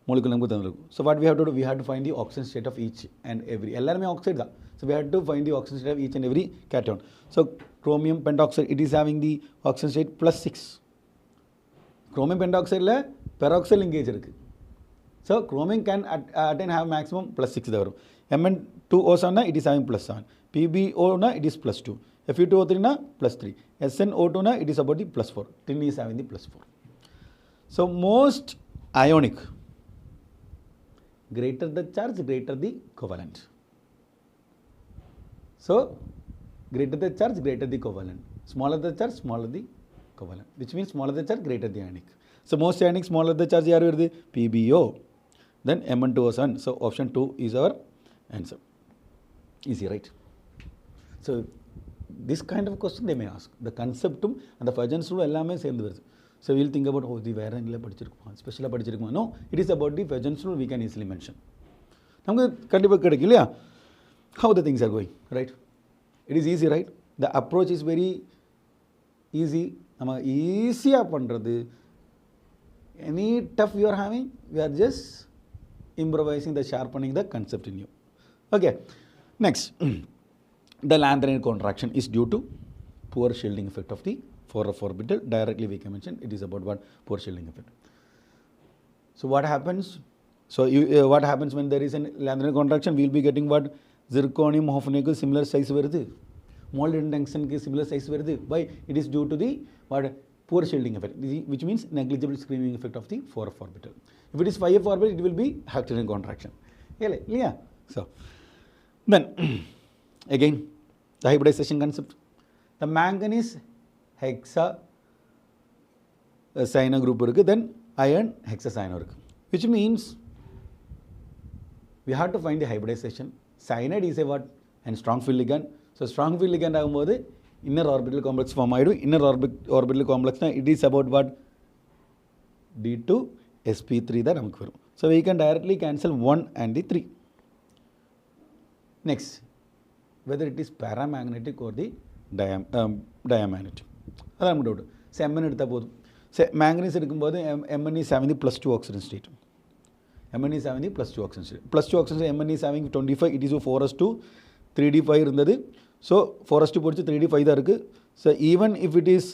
S1: molecule. So what we have to do, we have to find the oxidation state of each and every. எல்லாமே oxide தான். So we have to find the oxidation state of each and every cation. So chromium pentoxide, it is having the oxidation state +6. Chromium pentoxide la peroxide linkage இருக்கு. So chromium can have maximum +6 தான் வரும். Mn2O7 it is having +7. PbO it is +2. Fe2O3 +3. SnO2 it is about the +4. Tin is having the +4. So most ionic, greater the charge, greater the covalent. So greater the charge, greater the covalent. Smaller the charge, smaller the covalent. Which means smaller the charge, greater the ionic. So most ionic, smaller the charge, yaru irudhu? PbO. Then Mn2O7. So option 2 is our answer. Easy, right? So this kind of question they may ask. The concept and the Fajan's rule ellame சேர்ந்து வருது. So we'll think about, oh, the வேற எங்கல படிச்சிருக்குமா, ஸ்பெஷலா படிச்சிருக்குமா? No, it is about the Fajan's rule we can easily mention. நமக்கு கண்டிப்பா கிடைக்கும் இல்லையா? How the things are going, right? It is easy, right? The approach is very easy. நம்ம ஈஸியா பண்றது. Any tough you are having, we are just improvising, the sharpening the concept in you. Okay, next. The lanthanide contraction is due to poor shielding effect of the 4f orbital. Directly we can mention it is about what? Poor shielding effect. So what happens? So what happens when there is a lanthanide contraction? We will be getting what? Zirconium hafnium similar size வருது. Molybdenum tungsten similar size வருது. Why? It is due to the what? Poor shielding effect, which means negligible screening effect of the 4f orbital. If it is 5f orbital, it will be hydrogen contraction. Yeah. So then again, the hybridization concept. The manganese hexa cyano group irukku, then iron hexacyano irukku, which means we have to find the hybridization. Cyanide is a what? And strong field ligand. So strong field ligand ஆகும்போது inner orbital complex form ஆயிடும். Inner orbital complex na it is about what? D2 sp3 தான் நமக்கு வரும். So we can directly cancel 1 and the 3. Next, whether it is paramagnetic or the diamagnetic. அதான் நமக்கு doubt. Mn எடுத்தால் போதும். Manganese எடுக்கும்போது Mn is having the +2 oxidation state. Mn is having the +2 oxidation state. +2 oxidation state, Mn is having 25, it is 4s2 3d5 இருந்தது. So 4s2 போச்சு 3d5 தான் இருக்குது. So even if it is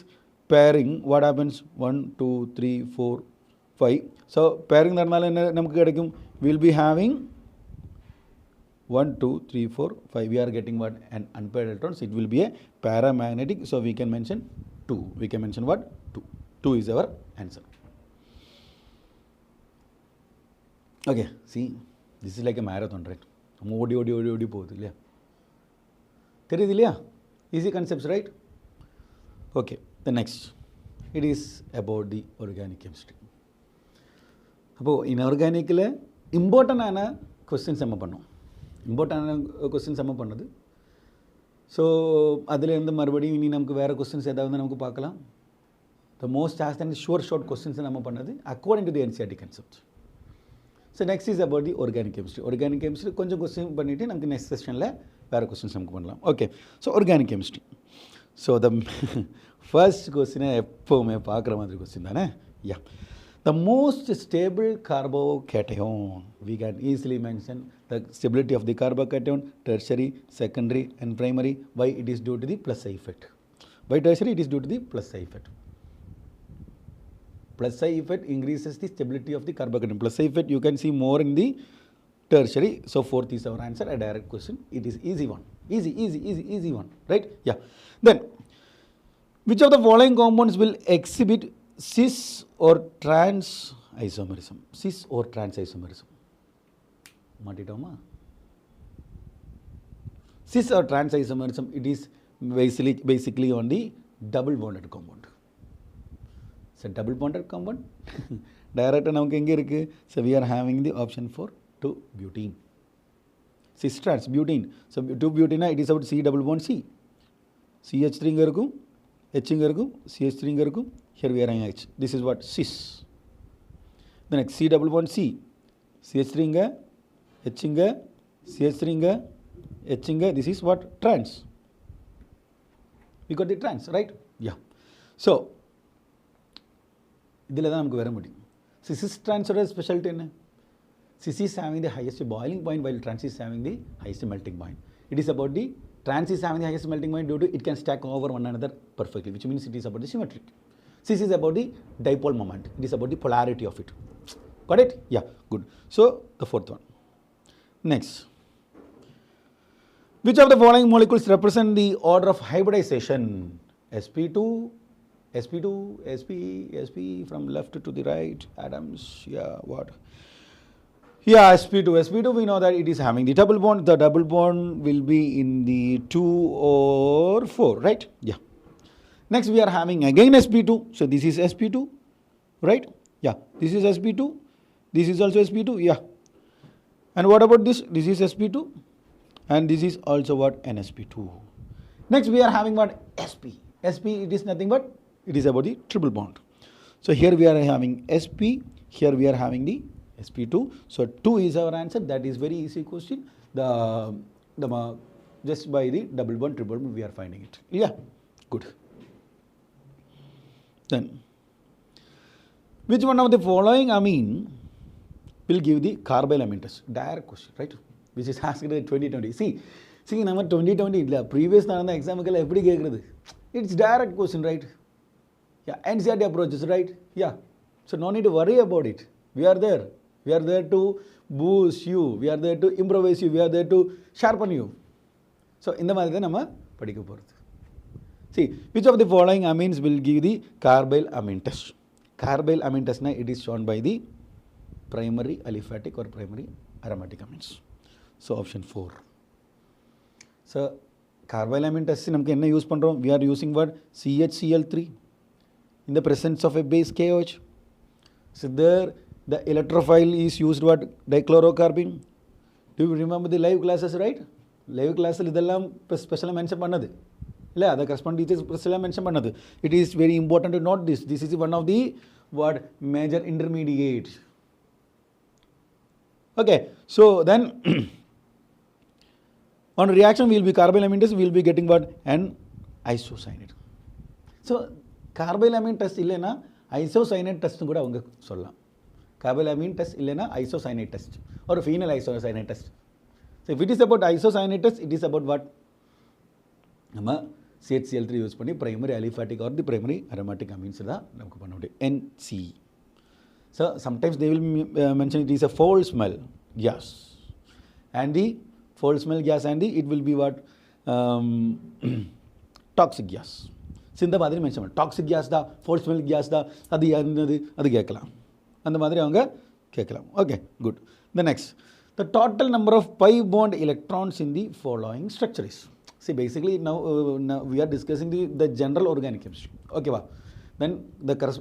S1: pairing, what happens? 1 2 3 4 5. So pairing நடந்தால என்ன நமக்கு கிடைக்கும்? We'll be having 1 2 3 4 5. We are getting what? An unpaired electrons. It will be a paramagnetic. So we can mention 2. We can mention what? 2. 2 is our answer. Okay, see, this is like a marathon, right? ஓடி போகுது இல்லையா? தெரியுது இல்லையா? Easy concepts, right? Okay, the next, it is about the organic chemistry. அப்போது இன்ஆர்கானிக்கில் இம்பார்ட்டண்டான questions நம்ம பண்ணோம். இம்பார்ட்டண்டான கொஸ்டின்ஸ் நம்ம பண்ணது. ஸோ அதுலேருந்து மறுபடியும் இனி நமக்கு வேறு கொஸ்டின்ஸ் ஏதாவது நமக்கு பார்க்கலாம். The most asked and short questions நம்ம பண்ணது according to the NCERT concept. So next is about the organic chemistry. Organic chemistry கொஞ்சம் கொஸ்டின் பண்ணிவிட்டு நமக்கு நெக்ஸ்ட் செஷனில் வேறு கொஸ்டின்ஸ் நமக்கு பண்ணலாம். Okay, so organic chemistry. So the first கொஸ்டினை எப்போவுமே பார்க்குற மாதிரி கொஸ்டின் தானே? யா, the most stable carbocation, we can easily mention the stability of the carbocation, tertiary, secondary and primary. Why? It is due to the plus I effect. Why tertiary? It is due to the plus I effect. Plus I effect increases the stability of the carbocation. Plus I effect you can see more in the tertiary. So fourth is our answer, a direct question. It is easy one. Easy one, right? Yeah. Then, which of the following compounds will exhibit cis or trans isomerism? Cis or trans isomerism? மாட்டிட்டோமா? Cis or trans isomerism, it is basically on the double bonded compound. So double bonded compound டைரக்டாக நமக்கு எங்கே இருக்குது? So we are having the option for 2 butene. Cis trans butene. So 2 butene it is about C double bond C. CH3 இங்கே இருக்கும், H இங்கே இருக்கும், CH3 இங்கே இருக்கும், here we are having H. This is what? Cis. The next C double bond C. CH3 inga, H inga, CH3 inga, H inga. This is what? Trans. We got the trans, right? Yeah. So, இதில் தான் நமக்கு வர முடியும். So, cis transoட specialty என்ன? Cis is having the highest boiling point while trans is having the highest melting point. It is about the trans is having the highest melting point due to it can stack over one another perfectly, which means it is about the symmetry. Cis is about the dipole moment. It is about the polarity of it. Got it? Yeah, good. So, the fourth one. Next. Which of the following molecules represent the order of hybridization? sp2, sp2, sp, sp from left to the right, atoms, yeah, what? Yeah, sp2, sp2 we know that it is having the double bond. The double bond will be in the 2 or 4, right? Yeah. Next we are having again sp2. So this is sp2, right? Yeah, this is sp2. This is also sp2, yeah. And what about this? This is sp2. And this is also what? NsP2. Next we are having what? Sp. Sp it is nothing but it is about the triple bond. So here we are having Sp, here we are having the sp2. So 2 is our answer. That is very easy question. The just by the double bond, triple bond we are finding it. Yeah, good. Then which one of the following amine will give the carbyl amine test? Direct question, right? Which is asked in 2020. See, நம்ம 2020 இல்ல previous நடந்த எக்ஸாமுக்கு எப்படி கேக்குறது? It's direct question, right? Yeah, NCERT approaches, right? Yeah. So no need to worry about it. We are there. We are there to boost you. We are there to improvise you. We are there to sharpen you. So இந்த மாதிரி தான் நம்ம படிக்க போறது. See, which of the following amines will give the carbyl amine test? Carbyl amine test na it is shown by the primary aliphatic or primary aromatic amines. So option 4. So carbyl amine test நமக்கு என்ன use பண்றோம்? We are using what? CHCl3 in the presence of a base KOH. So there the electrophile is used what? Dichlorocarbene. Do you remember the live classes, right? Live classes இதெல்லாம் ஸ்பெஷலா mention பண்ணது இல்ல, அத correspond teachers ஸ்பெஷலா mention பண்ணது. It is very important to note this. This is one of the what major intermediates. Okay, so then on reaction we will be carbyl amine test, we will be getting what? An isocyanate. So carbyl amine test இல்லனா isocyanate test கூட அவங்க சொல்லலாம். Carbyl amine test இல்லனா isocyanate test or phenyl isocyanate test. So if it is about isocyanate test, it is about what? நம்ம CHCl3 use பண்ணி primary aliphatic or the primary aromatic amines தான் நமக்கு பண்ண முடியும். NC. So sometimes they will mention it is a foul smell gas, and the foul smell gas and the it will be what? Toxic gas. So இந்த மாதிரி mention பண்ண toxic gas தான், foul smell gas தான், அது என்னது அது கேட்கலாம், அந்த மாதிரி அவங்க கேட்கலாம். Okay, good. The next, the total number of pi bond electrons in the following structure is. See, basically now we are discussing the general organic chemistry. Okay, wow. Then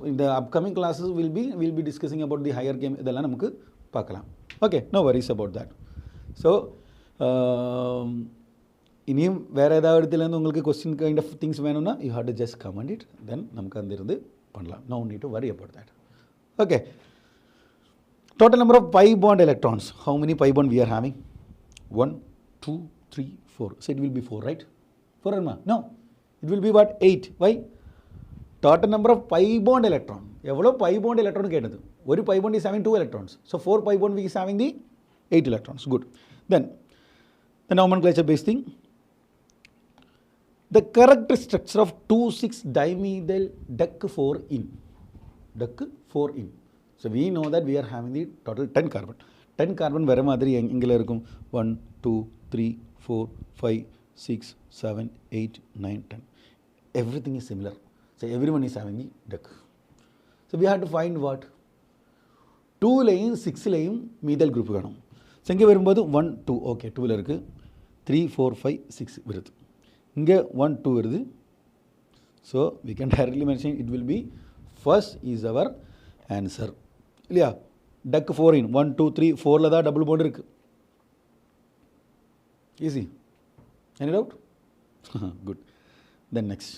S1: in the upcoming classes we'll be discussing about the higher chem இதெல்லாம் நமக்கு பார்க்கலாம். Okay, no worries about that. So இனியும் வேற ஏதாவது இடத்துல இருந்து உங்களுக்கு question kind of things வேணும்னா you have to just comment it, then நமக்கு அந்த இருந்து பண்ணலாம். No need to worry about that. Okay, total number of pi bond electrons. How many pi bond we are having? 1 2 3 4. So it will be 4, right? 4 or no? It will be what? 8. Why? Total number of pi bond electron. எவ்வளோ pi bond electron கேட்டது? ஒரு pi bond is having 2 electrons. So 4 pi bond is having the 8 electrons. Good. Then the nomenclature based thing. The correct structure of 2,6-dimethyl DEC4-in. DEC4-in. So we know that we are having the total 10 carbon. 10 carbon வர மாதிரி எங்கல இருக்கும்? 1 2 3 4 5 6 7 8 9 10. Everything is similar. So everyone is having the DEC. So we have to find what? 2 லையும் 6 லையும் மீதல் group வேணும். So இங்கே வரும்போது 1 2 okay 2ல இருக்கு, 3 4 5 6 வருது, இங்கே 1 2 வருது. So we can directly mention it will be first is our answer இல்லையா? DEC4-in 1 2 3 4ல தான் டபுள் பாண்ட் இருக்கு. Easy. Any doubt? Good. Then next.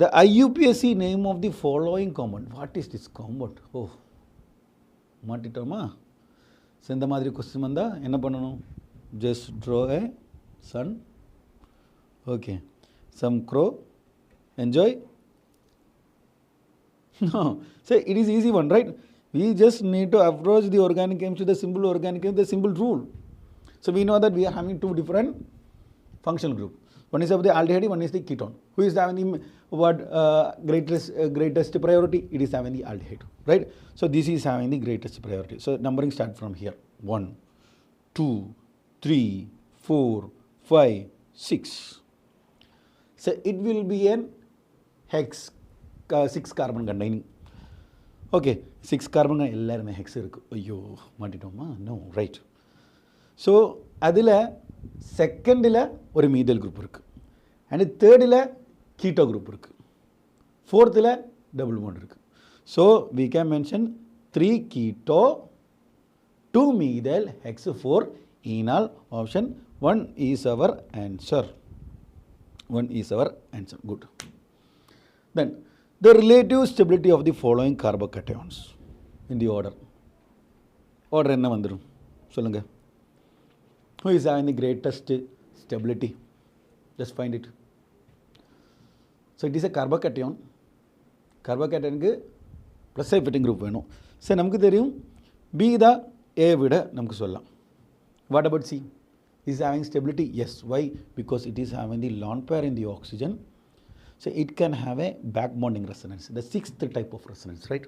S1: The IUPAC name of the following compound. What is this compound? Oh, மாட்டிட்டோமா? So இந்த மாதிரி question வந்தால் என்ன பண்ணணும்? Just draw a sun. Okay. Some crow. Enjoy. No. So it is easy one, right? We just need to approach the organic chemistry, the simple organic chemistry, the simple rule. So we know that we are having two different functional group. One is of the aldehyde, one is the ketone. Who is having the greatest priority? It is having the aldehyde, right? So this is having the greatest priority. So numbering start from here. 1, 2, 3, 4, 5, 6. So it will be an hex, 6 carbon containing. Okay, 6 carbon எல்லாருமே hex இருக்கு. ஐயோ மாட்டிட்டோமா? No, right. So அதில் செகண்டில் ஒரு மீதல் group இருக்குது, and தேர்டில் keto group இருக்குது, ஃபோர்த்தில் double bond இருக்குது. So we can mention 3 keto, 2 methyl, hex 4 enol. Option 1 is our answer. 1 is our answer. Good. Then the relative stability of the following carbocations in the order. Order என்ன வந்துடும் சொல்லுங்க? Who is having the greatest stability? Just find it. So it is a carbocation. Carbocationக்கு plus side fitting group வேணும். So நமக்கு தெரியும் B தான் A விட நமக்கு சொல்லலாம். What about C? Is having stability? Yes. Why? Because it is having the lone pair in the oxygen. So it can have a back bonding resonance. The 6th type of resonance, right?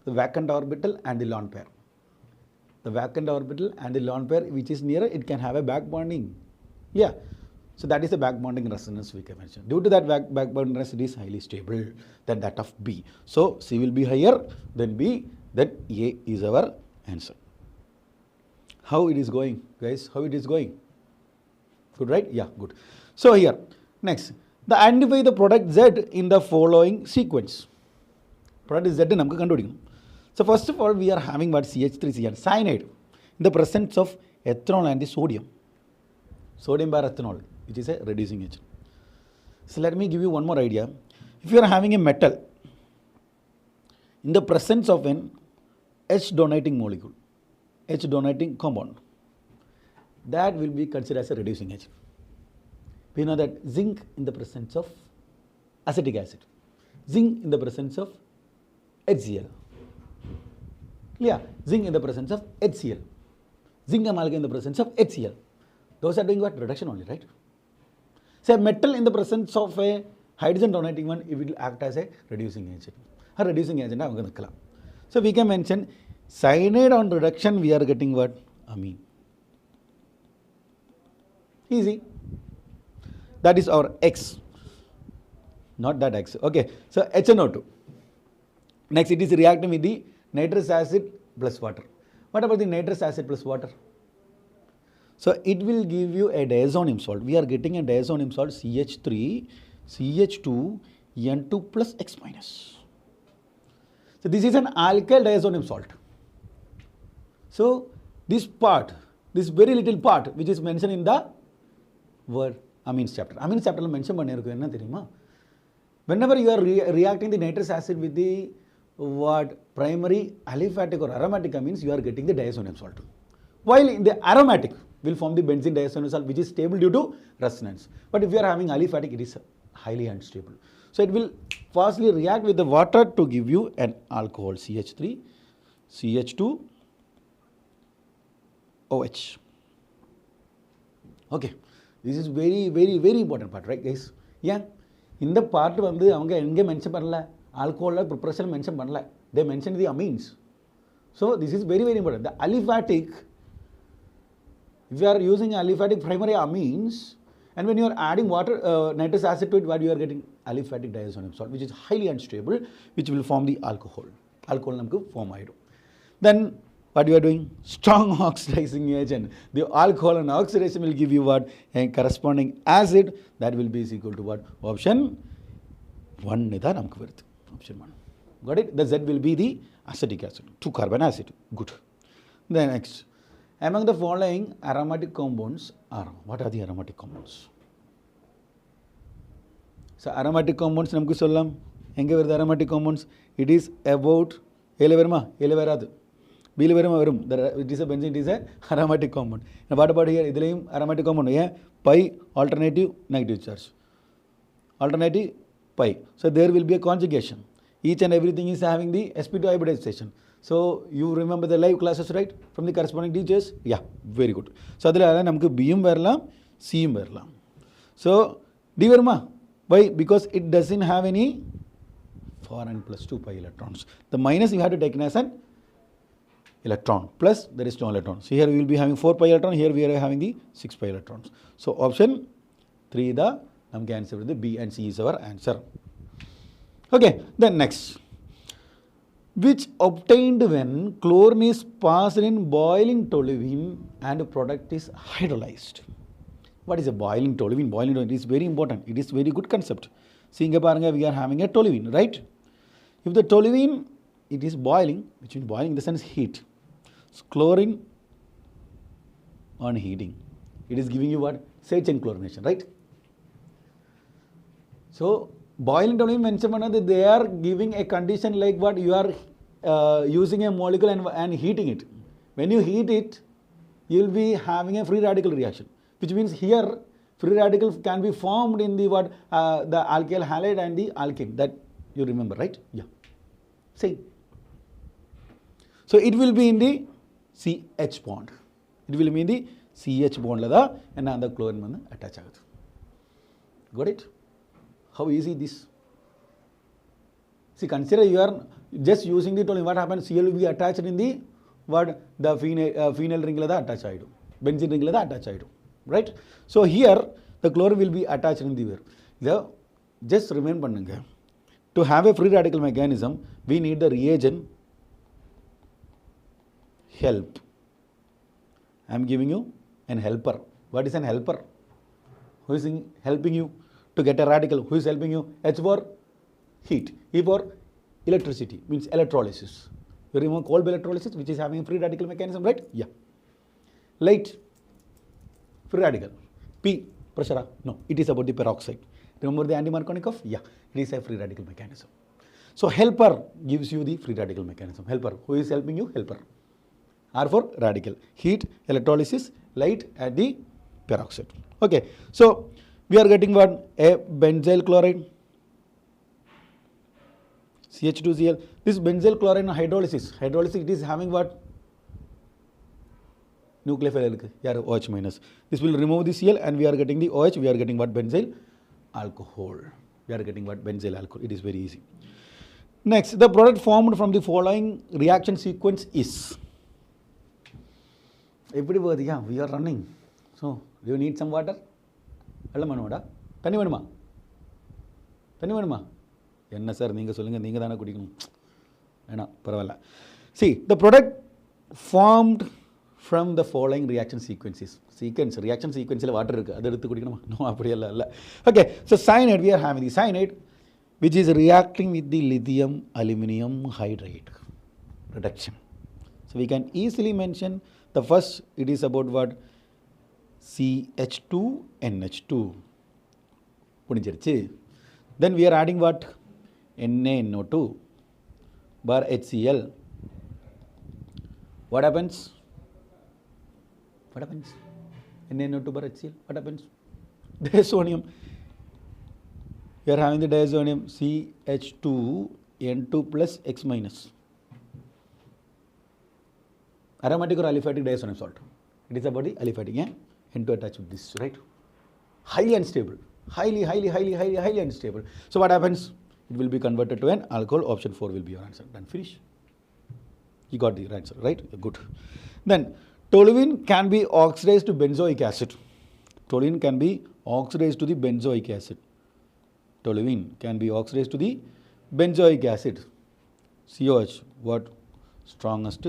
S1: The vacant orbital and the lone pair. The vacant orbital and the lone pair which is nearer, it can have a back bonding. Yeah. So that is the back bonding resonance we can mention. Due to that back bonding resonance, it is highly stable than that of B. So C will be higher than B, then A is our answer. How it is going, guys? How it is going? Good, right? Yeah, good. So here, next, identify the product Z in the following sequence. Product Z namku kandupidikanum. So first of all, we are having what? CH3CN, cyanide, in the presence of ethanol and the sodium. Sodium bar ethanol, which is a reducing agent. So let me give you one more idea. If you are having a metal in the presence of an H donating molecule, H donating compound, that will be considered as a reducing agent. We know that zinc in the presence of acetic acid, zinc in the presence of HCl. Yeah, zinc in the presence of HCl, zinc amalgam in the presence of HCl. Those are doing what? Reduction only, right? Say metal in the presence of a hydrogen donating one, it will act as a reducing agent. A reducing agent. So we can mention cyanide on reduction, we are getting what? Amine. Easy. That is our X. Not that X. Okay. So HNO2. Next, it is reacting with the nitrous acid plus water. What about the nitrous acid plus water? So it will give you a diazonium salt. We are getting a diazonium salt CH3, CH2, N2 plus X minus. So this is an alkyl diazonium salt. So this part, this very little part which is mentioned in the word amines chapter. Amines chapter mention பண்ணிருக்கு என்ன தெரியுமா? Whenever you are reacting the nitrous acid with the what primary aliphatic or aromatic amines, you are getting the diazonium salt. While in the aromatic will form the benzene diazonium salt, which is stable due to resonance. But if you are having aliphatic, it is highly unstable. So it will fastly react with the water to give you an alcohol CH3, CH2, OH. Okay, this is very important part, right, guys? Yeah, in the part வந்து அவங்க எங்க mention பண்ணல, alcohol preparation mention பண்ணல, they mentioned the amines. So this is very important. The aliphatic, if you are using aliphatic primary amines, and when you are adding water, nitrous acid to it, what you are getting? Aliphatic diazonium salt, which is highly unstable, which will form the alcohol. Alcohol namku form ஆயிடும். Then what you are doing? Strong oxidizing agent. The alcohol and oxidation will give you what? A corresponding acid, that will be equal to what? Option 1 இதான் நமக்கு வருது. Option 1. Got it? The Z will be the acetic acid, 2 carbon acid. Good. Then next, among the following aromatic compounds are, what are the aromatic compounds? So aromatic compounds நமக்கு சொல்லலாம் எங்கே வருது aromatic compounds it is about ஏல வருமா ஏல வராது பியில் வரும் it is a benzene, it is a aromatic compound. Now what about here இதுலேயும் aromatic compound ஏன் pi alternative negative charge alternative pi, so there will be a conjugation, each and everything is having the sp2 hybridization. So you remember the live classes right from the corresponding teachers, yeah, very good. So அதில் நமக்கு பியும் வரலாம் சியும் வரலாம். So D வருமா why because it doesn't have any 4 and plus 2 pi electrons, the minus you have to take as an electron plus there is no electron, so here we will be having 4 pi electron, here we are having the 6 pi electrons. So option 3 the namke answer with the B and C is our answer. Okay, then next, which obtained when chlorine is passed in boiling toluene and product is hydrolyzed. What is a boiling toluene? Boiling toluene is very important, it is very good concept. See inga paranga we are having a toluene, right? If the toluene it is boiling, which means boiling in the sense heat, so chlorine on heating, it is giving you what? Sage and chlorination, right? So boiling toluene mention that they are giving a condition like what you are using a molecule and heating it. When you heat it, you will be having a free radical reaction, which means here free radicals can be formed in the what the alkyl halide and the alkene, that you remember, right? Yeah, same. So it will be in the CH bond, it will be in the CH bond la and the chlorine vandu attach aguthu. Got it? How easy this? See, consider you are just using the toluene, what happens? Cl will be attached in the what the phenyl ring la da attach aidu, benzene ring la da attach aidu, right? So here the chlorine will be attached in the where the just remain பண்ணுங்க. To have a free radical mechanism we need the reagent help. I am giving you an helper. What is an helper? Who is helping you to get a radical? Who is helping you? H for heat, E for electricity, means electrolysis. You remember cold electrolysis, which is having a free radical mechanism, right? Yeah. Light, free radical. P, pressure, no, it is about the peroxide. Remember the anti-Markovnikov of? Yeah, it is a free radical mechanism. So helper gives you the free radical mechanism. Helper, who is helping you? Helper. R for radical, heat, electrolysis, light at the peroxide. Okay, so we are getting what? A benzyl chloride, CH2Cl. This benzyl chloride hydrolysis, it is having what? Nucleophile, OH minus. This will remove the Cl and we are getting the OH, we are getting what? Benzyl alcohol. We are getting what? Benzyl alcohol. It is very easy. Next, the product formed from the following reaction sequence is. Everybody, yeah, we are running. So, do you need some water? தண்ணி வேணுமா? தண்ணி வேணுமா? என்ன sir நீங்கள் சொல்லுங்கள், நீங்கள் தானே குடிக்கணும். வேணாம், பரவாயில்ல. See, the product formed from the following reaction sequences. Reaction sequence water இருக்கு, அது எடுத்து குடிக்கணுமா? No, அப்படியெல்லாம் இல்லை. Okay, so cyanide, we are having the cyanide which is reacting with the lithium aluminum hydride reduction. So we can easily mention the first, it is about what? CH2NH2. Then we are adding what? NaNO2 bar HCl. What happens? What happens? NaNO2 bar HCl. What happens? Diazonium. We are having the diazonium CH2N2 plus X minus. Aromatic or aliphatic diazonium salt. It is about the aliphatic. N2 attached with this, right? Highly unstable. Highly unstable. So what happens? It will be converted to an alcohol. Option 4 will be your answer. Done. Finish. You got the answer, right? Good. Then toluene can be oxidized to benzoic acid. Toluene can be oxidized to the benzoic acid. Toluene can be oxidized to the benzoic acid. COH, what? Strongest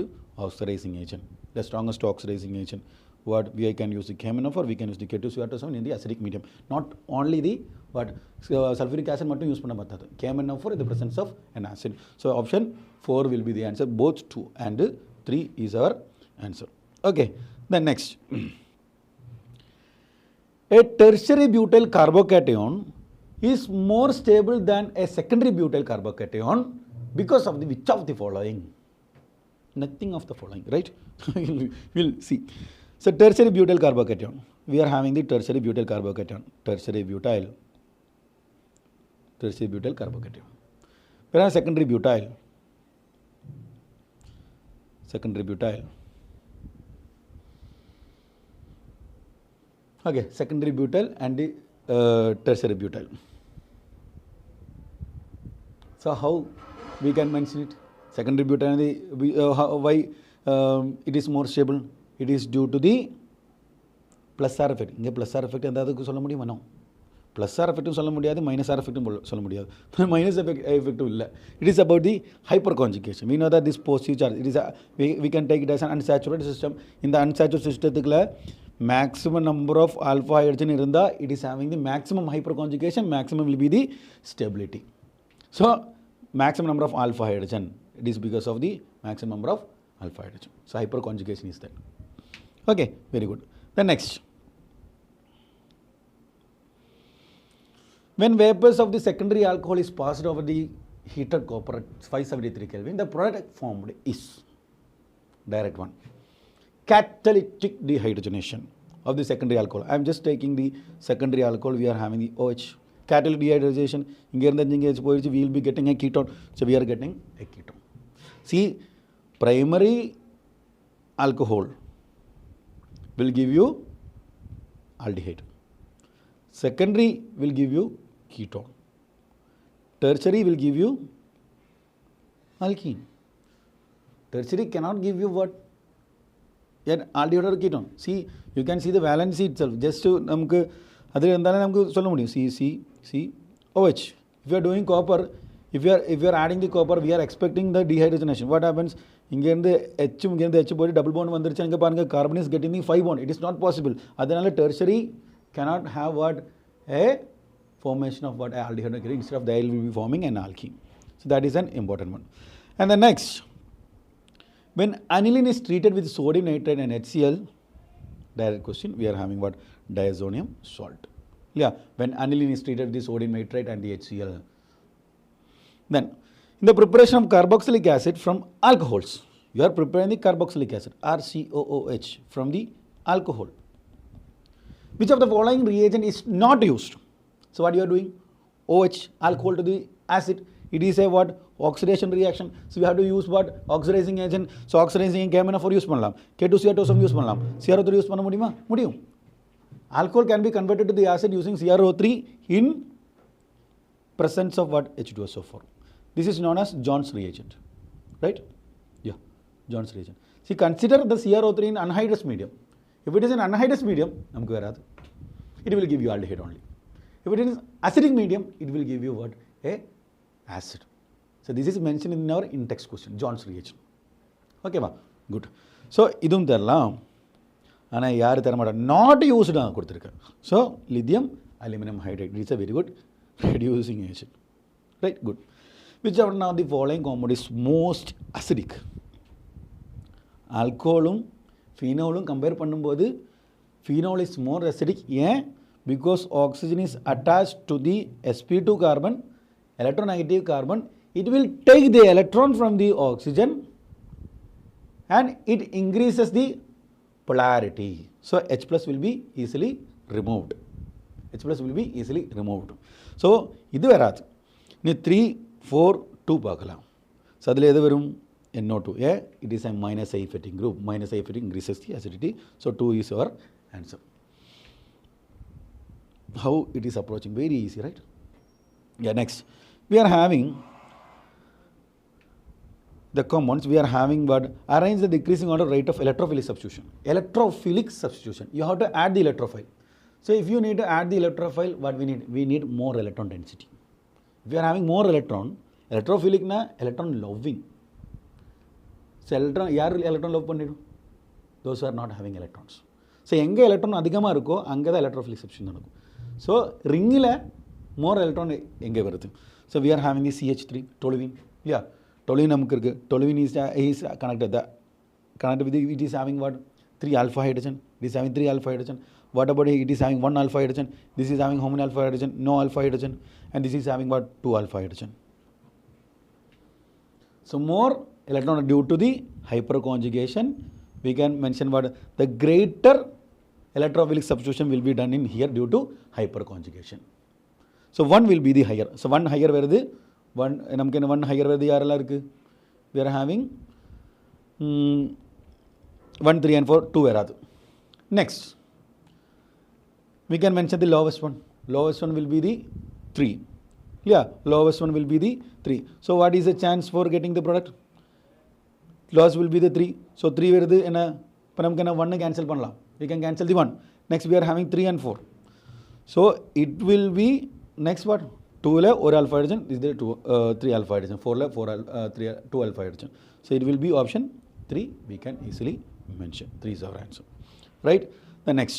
S1: oxidizing agent. The strongest oxidizing agent. What? We can use the KMNO4 or we can use the K2CO7 in the acidic medium. Not only the what? Sulfuric acid mattum use panna mattadu. KMNO4 in the presence of an acid. So option 4 will be the answer. Both 2 and 3 is our answer. Okay. Then next. A tertiary butyl carbocation is more stable than a secondary butyl carbocation because of the which of the following? Nothing of the following, right? We'll see. So tertiary butyl carbocation. We are having the tertiary butyl carbocation. Tertiary butyl carbocation. Whereas secondary butyl. Okay, secondary butyl and the tertiary butyl. So how we can mention it? Secondary butyl, why it is more stable? It is due to the plus R effect. இங்கே plus R effect எதாவது சொல்ல முடியுமா? No. Plus R effect சொல்ல முடியாது, minus R effect சொல்ல முடியாது. Minus effect இல்லை. It is about the hyperconjugation. We know that this positive charge, it is we can take it as an unsaturated system. In the unsaturated system, maximum number of alpha hydrogen இருந்தா, it is having the maximum hyperconjugation, maximum will be the stability. So maximum number of alpha hydrogen, it is because of the maximum number of alpha hydrogen. So hyperconjugation is that. Okay, very good. Then next. When vapors of the secondary alcohol is passed over the heated copper at 573 Kelvin, the product formed is direct one. Catalytic dehydrogenation of the secondary alcohol. I am just taking the secondary alcohol, we are having the OH. Catalytic dehydrogenation, we will be getting a ketone. So we are getting a ketone. See, primary alcohol will give you aldehyde. Secondary will give you ketone. Tertiary will give you alkene. Tertiary cannot give you what? Yet aldehyde or ketone. See, you can see the valency itself. Just to C, OH. If you are doing copper, if you are adding the copper, we are expecting the dehydrogenation. What happens? The H body double bond carbon is getting the 5 bond. It is not possible. Adhanala tertiary cannot have what? A formation of what? Aldehyde. Instead of they will be forming an alkene. So that is an important one. And the next, when aniline is treated with sodium nitrate and HCl, direct question, we are having what? Diazonium salt. Yeah, when aniline is treated with the sodium nitrate and the HCl. Then, in the preparation of carboxylic acid from alcohols, you are preparing the carboxylic acid, RCOOH, from the alcohol. Which of the following reagent is not used? So what you are doing? OH, alcohol to the acid. It is a what? Oxidation reaction. So we have to use what? Oxidizing agent. So oxidizing agent for use pannalam. K2CO2 use pannalam. CrO3 use panna mudiyuma? Mudiyum. Alcohol can be converted to the acid using CrO3 in presence of what? H2SO4. This is known as John's reagent. Right? Yeah, John's reagent. See, consider the CrO3 in anhydrous medium. If it is an anhydrous medium, it will give you aldehyde only. If it is acidic medium, it will give you what? A acid. So this is mentioned in our in-text question, John's reagent. Okay, ma? Good. So, idum therlam. Not used. So, lithium aluminum hydride. It is a very good reducing agent. Right? Good. Which of now the following compound is most acidic? Alcoholum, phenolum compare பண்ணும்போது phenol is more acidic. Yeah? Because oxygen is attached to the sp2 carbon, electronegative carbon. It will take the electron from the oxygen and it increases the polarity. So H plus will be easily removed. H plus will be easily removed. So, this is 3, 4, 2 paakalam. So, adile edhu varum NO2. Yeah, it is a minus I fitting group. Minus I fitting increases the acidity. So, 2 is our answer. How it is approaching? Very easy, right? Yeah, next. We are having the compounds, we are having what? Arrange the decreasing order rate of electrophilic substitution. Electrophilic substitution. You have to add the electrophile. So if you need to add the electrophile, what we need? We need more electron density. If you are having more electron, electrophilic na electron loving. So electron love pannidu? Those who are not having electrons. So enga electron adhigama irukko, anga da electrophilic substitution nadakkum. So ring la more electron enga varudhu. So we are having the CH3, toluene. Yeah. Toluene is connected with it is having what? 3 alpha hydrogen. It is having 3 alpha hydrogen. What about it is having 1 alpha hydrogen, this is having how many alpha hydrogen, no alpha hydrogen, and this is having what, 2 alpha hydrogen. So more electron due to the hyperconjugation, we can mention what the greater electrophilic substitution will be done in here due to hyperconjugation. So 1 will be the higher. So 1 higher வருது, 1 higher வருது யாரெல்லாம் இருக்கு? We are having 1, 3 and 4, 2 வராது. Next, we can mention the lowest one. Lowest one will be the 3. Yeah, lowest one will be the 3. So what is the chance for getting the product? Lowest will be the 3. So 3 வருது என்ன? இப்போ நமக்கு என்ன 1 cancel பண்ணலாம். We can cancel the 1. Next we are having 3 and 4. So it will be next what? 2 ல 1 alpha hydrogen, is there 3 alpha hydrogen, 4 ல 2 alpha hydrogen. So it will be option 3, we can easily mention. 3 is our answer. Right? The next.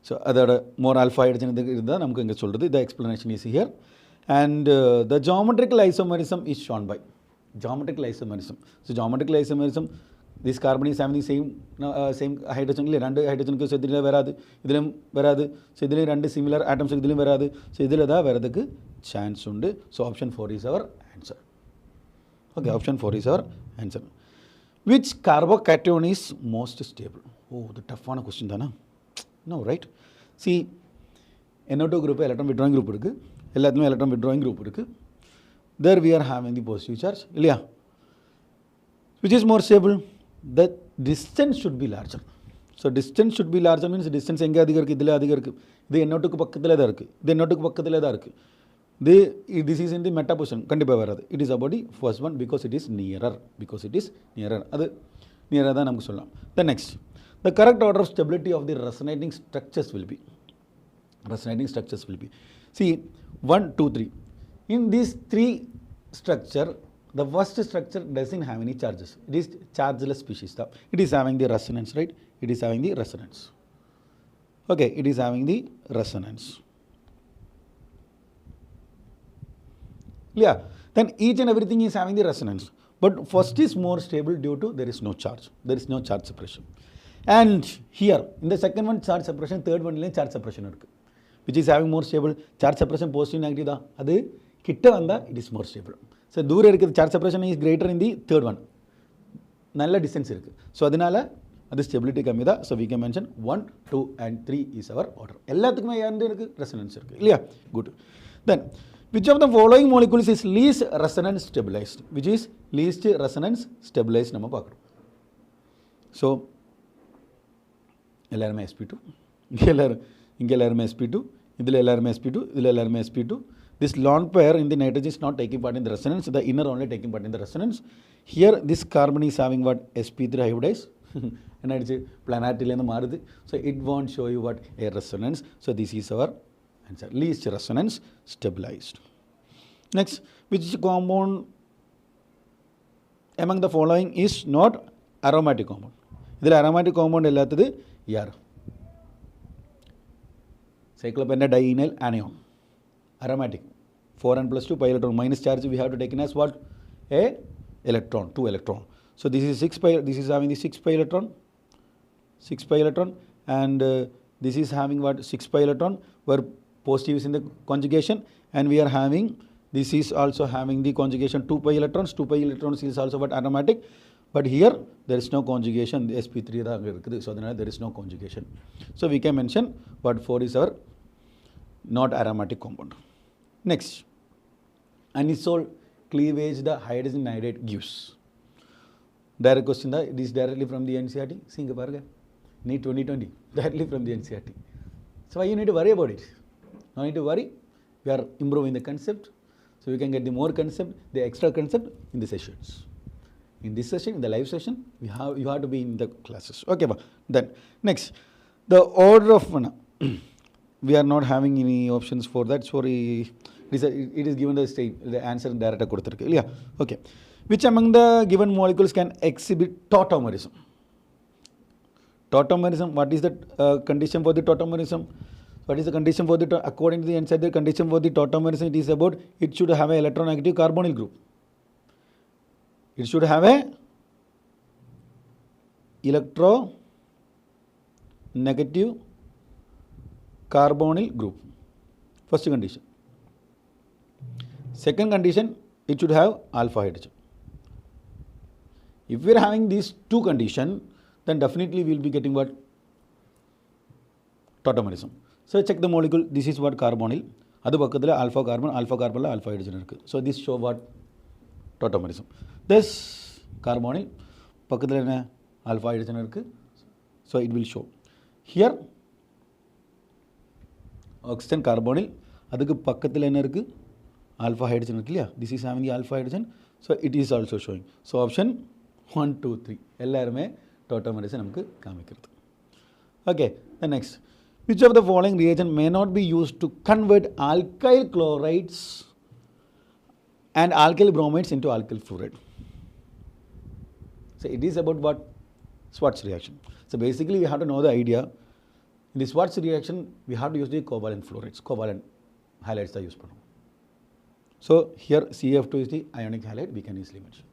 S1: So அதோட more alpha hydrogen இருந்தால் நமக்கு இங்கே சொல்கிறது, the explanation is here. And the geometrical isomerism is shown by geometrical isomerism. So geometrical isomerism, this carbon is having the same hydrogen, ரெண்டு ஹைட்ரஜனுக்கு so இதில் வராது, இதிலும் வராது, ஸோ இதில் ரெண்டு சிமிலர் ஆட்டம்ஸ் இதிலும் வராது, ஸோ இதில் தான் வரதுக்கு சான்ஸ் உண்டு. So option 4 is our answer. Okay, option 4 is our answer. Which carbocation is most stable? Oh, இது டஃப்பான கொஸ்டின் தானே? No, right. C, NO2 group electron withdrawing group இருக்குது, எல்லாத்துலேயும் எலக்ட்ரான் விட்ராயிங் குரூப் இருக்குது. There we are having the positive charge இல்லையா? Which is more stable? The distance should be larger. So distance should be larger means distance எங்கே அதிகம் இருக்குது, இதில் அதிகம் இருக்குது. இது NO2க்கு பக்கத்தில் தான் இருக்குது, இது NO2க்கு பக்கத்தில் தான் இருக்குது. This is in the meta position, கண்டிப்பாக வராது. It is about the first one because it is nearer. அது நியராக தான் நமக்கு சொல்லலாம். The next, the correct order of stability of the resonating structures will be. See, 1, 2, 3. In these 3 structure, the first structure doesn't have any charges. It is chargeless species. It is having the resonance, right? It is having the resonance. Okay, it is having the resonance. Yeah, then each and everything is having the resonance. But first is more stable due to there is no charge. There is no charge separation. And here, in the second one, charge separation, third one, charge separation. Which is having more stable. Charge separation, positive, negative. That கிட்ட வந்தால் it is more stable. So தூரம் இருக்குது, charge separation is greater in the third one, நல்ல distance இருக்குது. So அதனால் அது stability கம்மி தான். So we can mention 1, 2 and 3 is our order. எல்லாத்துக்குமே யாரு இருக்குது? ரெசனன்ஸ் இருக்குது இல்லையா? Good. Then which of the following molecules is least resonance stabilized? Which is least resonance stabilized நம்ம பார்க்குறோம். ஸோ எல்லாருமே sp2, இங்கே எல்லாருமே sp2, இதில் எல்லாருமே sp2, இதில் எல்லாருமே sp2. This lone pair in the nitrogen is not taking part in the resonance, the inner only taking part in the resonance. Here this carbon is having what? sp3 hybridized. And it's planarity in the marud. So it won't show you what? A resonance. So this is our answer. Least resonance stabilized. Next, which compound among the following is not aromatic compound? This aromatic compound ellathathu yaar? Cyclopentadienyl anion. Aromatic. 4n plus 2 pi electron minus charge we have to take in as what? A electron, 2 electron. So this is 6 pi, this is having the 6 pi electron, and this is having what? 6 pi electron, where positive is in the conjugation, and we are having, this is also having the conjugation 2 pi electrons. 2 pi electrons is also what? Aromatic, but here there is no conjugation. The sp3 da anga irukku, so there is no conjugation. So we can mention what? 4 is our not aromatic compound. Next, anisole cleavage the hydrogen iodide gives. Direct question that it is directly from the NCERT. Singa parga. Neet 2020 directly from the NCERT. So why you need to worry about it? No need to worry. We are improving the concept, so we can get the more concept, the extra concept in the sessions. In this session, in the live session, you have to be in the classes. Okay, then next, the order of we are not having any options for that. Sorry, it is given the answer direct கொடுத்திருக்கு இல்லையா? Okay, which among the given molecules can exhibit tautomerism? What is the condition for the tautomerism? What is the condition for the according to the NCERT, the condition for the tautomerism, it is about it should have a electronegative carbonyl group. It should have a negative carbonyl group. First condition. Second condition, it should have alpha hydrogen. If we are having these two conditions, then definitely we will be getting what? Tautomerism. So check the molecule. This is what carbonyl. Adu pakkadila alpha carbon la alpha hydrogen irukku. So this show what? Tautomerism. This carbonyl pakkadila enna alpha hydrogen irukku. So it will show. Here oxygen carbonyl adukku pakkathila enna irukku? Alpha hydrogen irukku illaya? This is having the alpha hydrogen. So it is also showing. So option 1, 2, 3 ellarume tautomerism namukku kaamikkirathu. Okay, the next. Which of the following reagent may not be used to convert alkyl chlorides and alkyl bromides into alkyl fluoride? So it is about what? Schwarz reaction. So basically we have to know the idea. In the Schwarz reaction, we have to use the covalent fluorides, covalent halides are used. So here CF2 is the ionic halide, we can easily mention.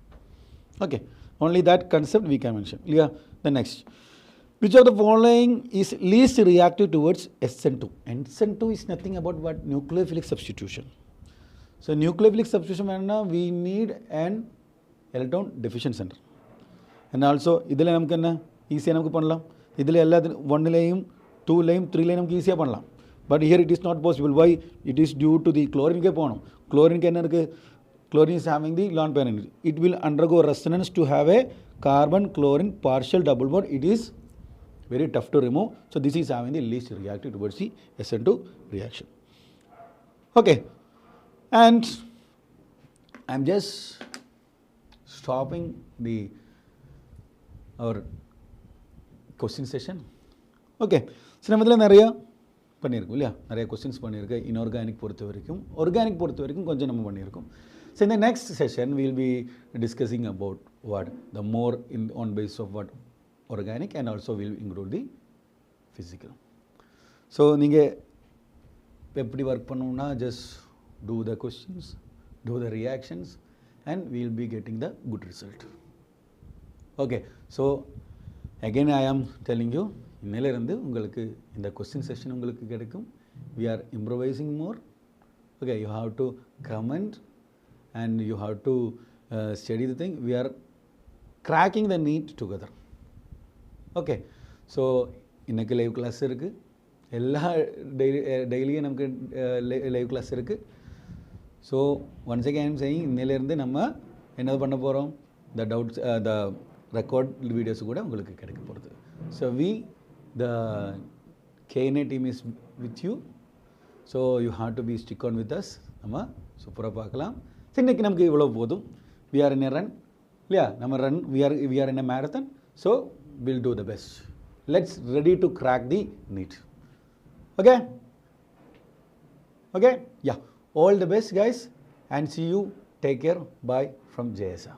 S1: Okay, only that concept we can mention. Yeah, the next. Which of the following is least reactive towards SN2? SN2 is nothing about what? Nucleophilic substitution. So nucleophilic substitution, we need an electron deficient center. And also, idile namukku enna easy namukku pannalam. Idile ella 1 layum 2 layum 3 layum namukku easy pannalam. But here it is not possible. Why? It is due to the chlorine ke ponum. Chlorine ke enna irukku? Chlorine is having the lone pair energy. It will undergo resonance to have a carbon chlorine partial double bond. It is very tough to remove. So this is having the least reactive towards the SN2 reaction. Okay, and I'm just stopping our question session. Okay, so நம்ம நிறைய பண்ணியிருக்கோம் இல்லையா, நிறைய questions பண்ணியிருக்கேன். Inorganic பொறுத்த வரைக்கும், organic பொறுத்த வரைக்கும் கொஞ்சம் நம்ம பண்ணியிருக்கோம். So in the next session we will be discussing about what the more on base of what organic and also will include the physical. So நீங்கள் எப்படி ஒர்க் பண்ணணும்னா just do the questions, do the reactions and we will be getting the good result. Okay, so again I am telling you, இன்னையிலிருந்து உங்களுக்கு இந்த question session உங்களுக்கு கிடைக்கும். We are improvising more. Okay, you have to comment and you have to study the thing. We are cracking the NEET together. Okay, so இன்னைக்கு live class இருக்குது, எல்லா டெய்லியும் நமக்கு லைவ் கிளாஸ் இருக்குது. So once again I'm saying, இன்னையிலேருந்து நம்ம என்ன பண்ண போகிறோம்? The doubts the record videos கூட உங்களுக்கு கிடைக்க போகிறது. So the KNA team is with you. So you have to be stick on with us. நம்ம சூப்பராக பார்க்கலாம். ஸோ இன்றைக்கி நமக்கு இவ்வளோ போதும். We are in a run இல்லையா, நம்ம run we are in a marathon. So we'll do the best. Let's ready to crack the NEET. Okay? Okay? Yeah. All the best guys and see you. Take care. Bye from JSR.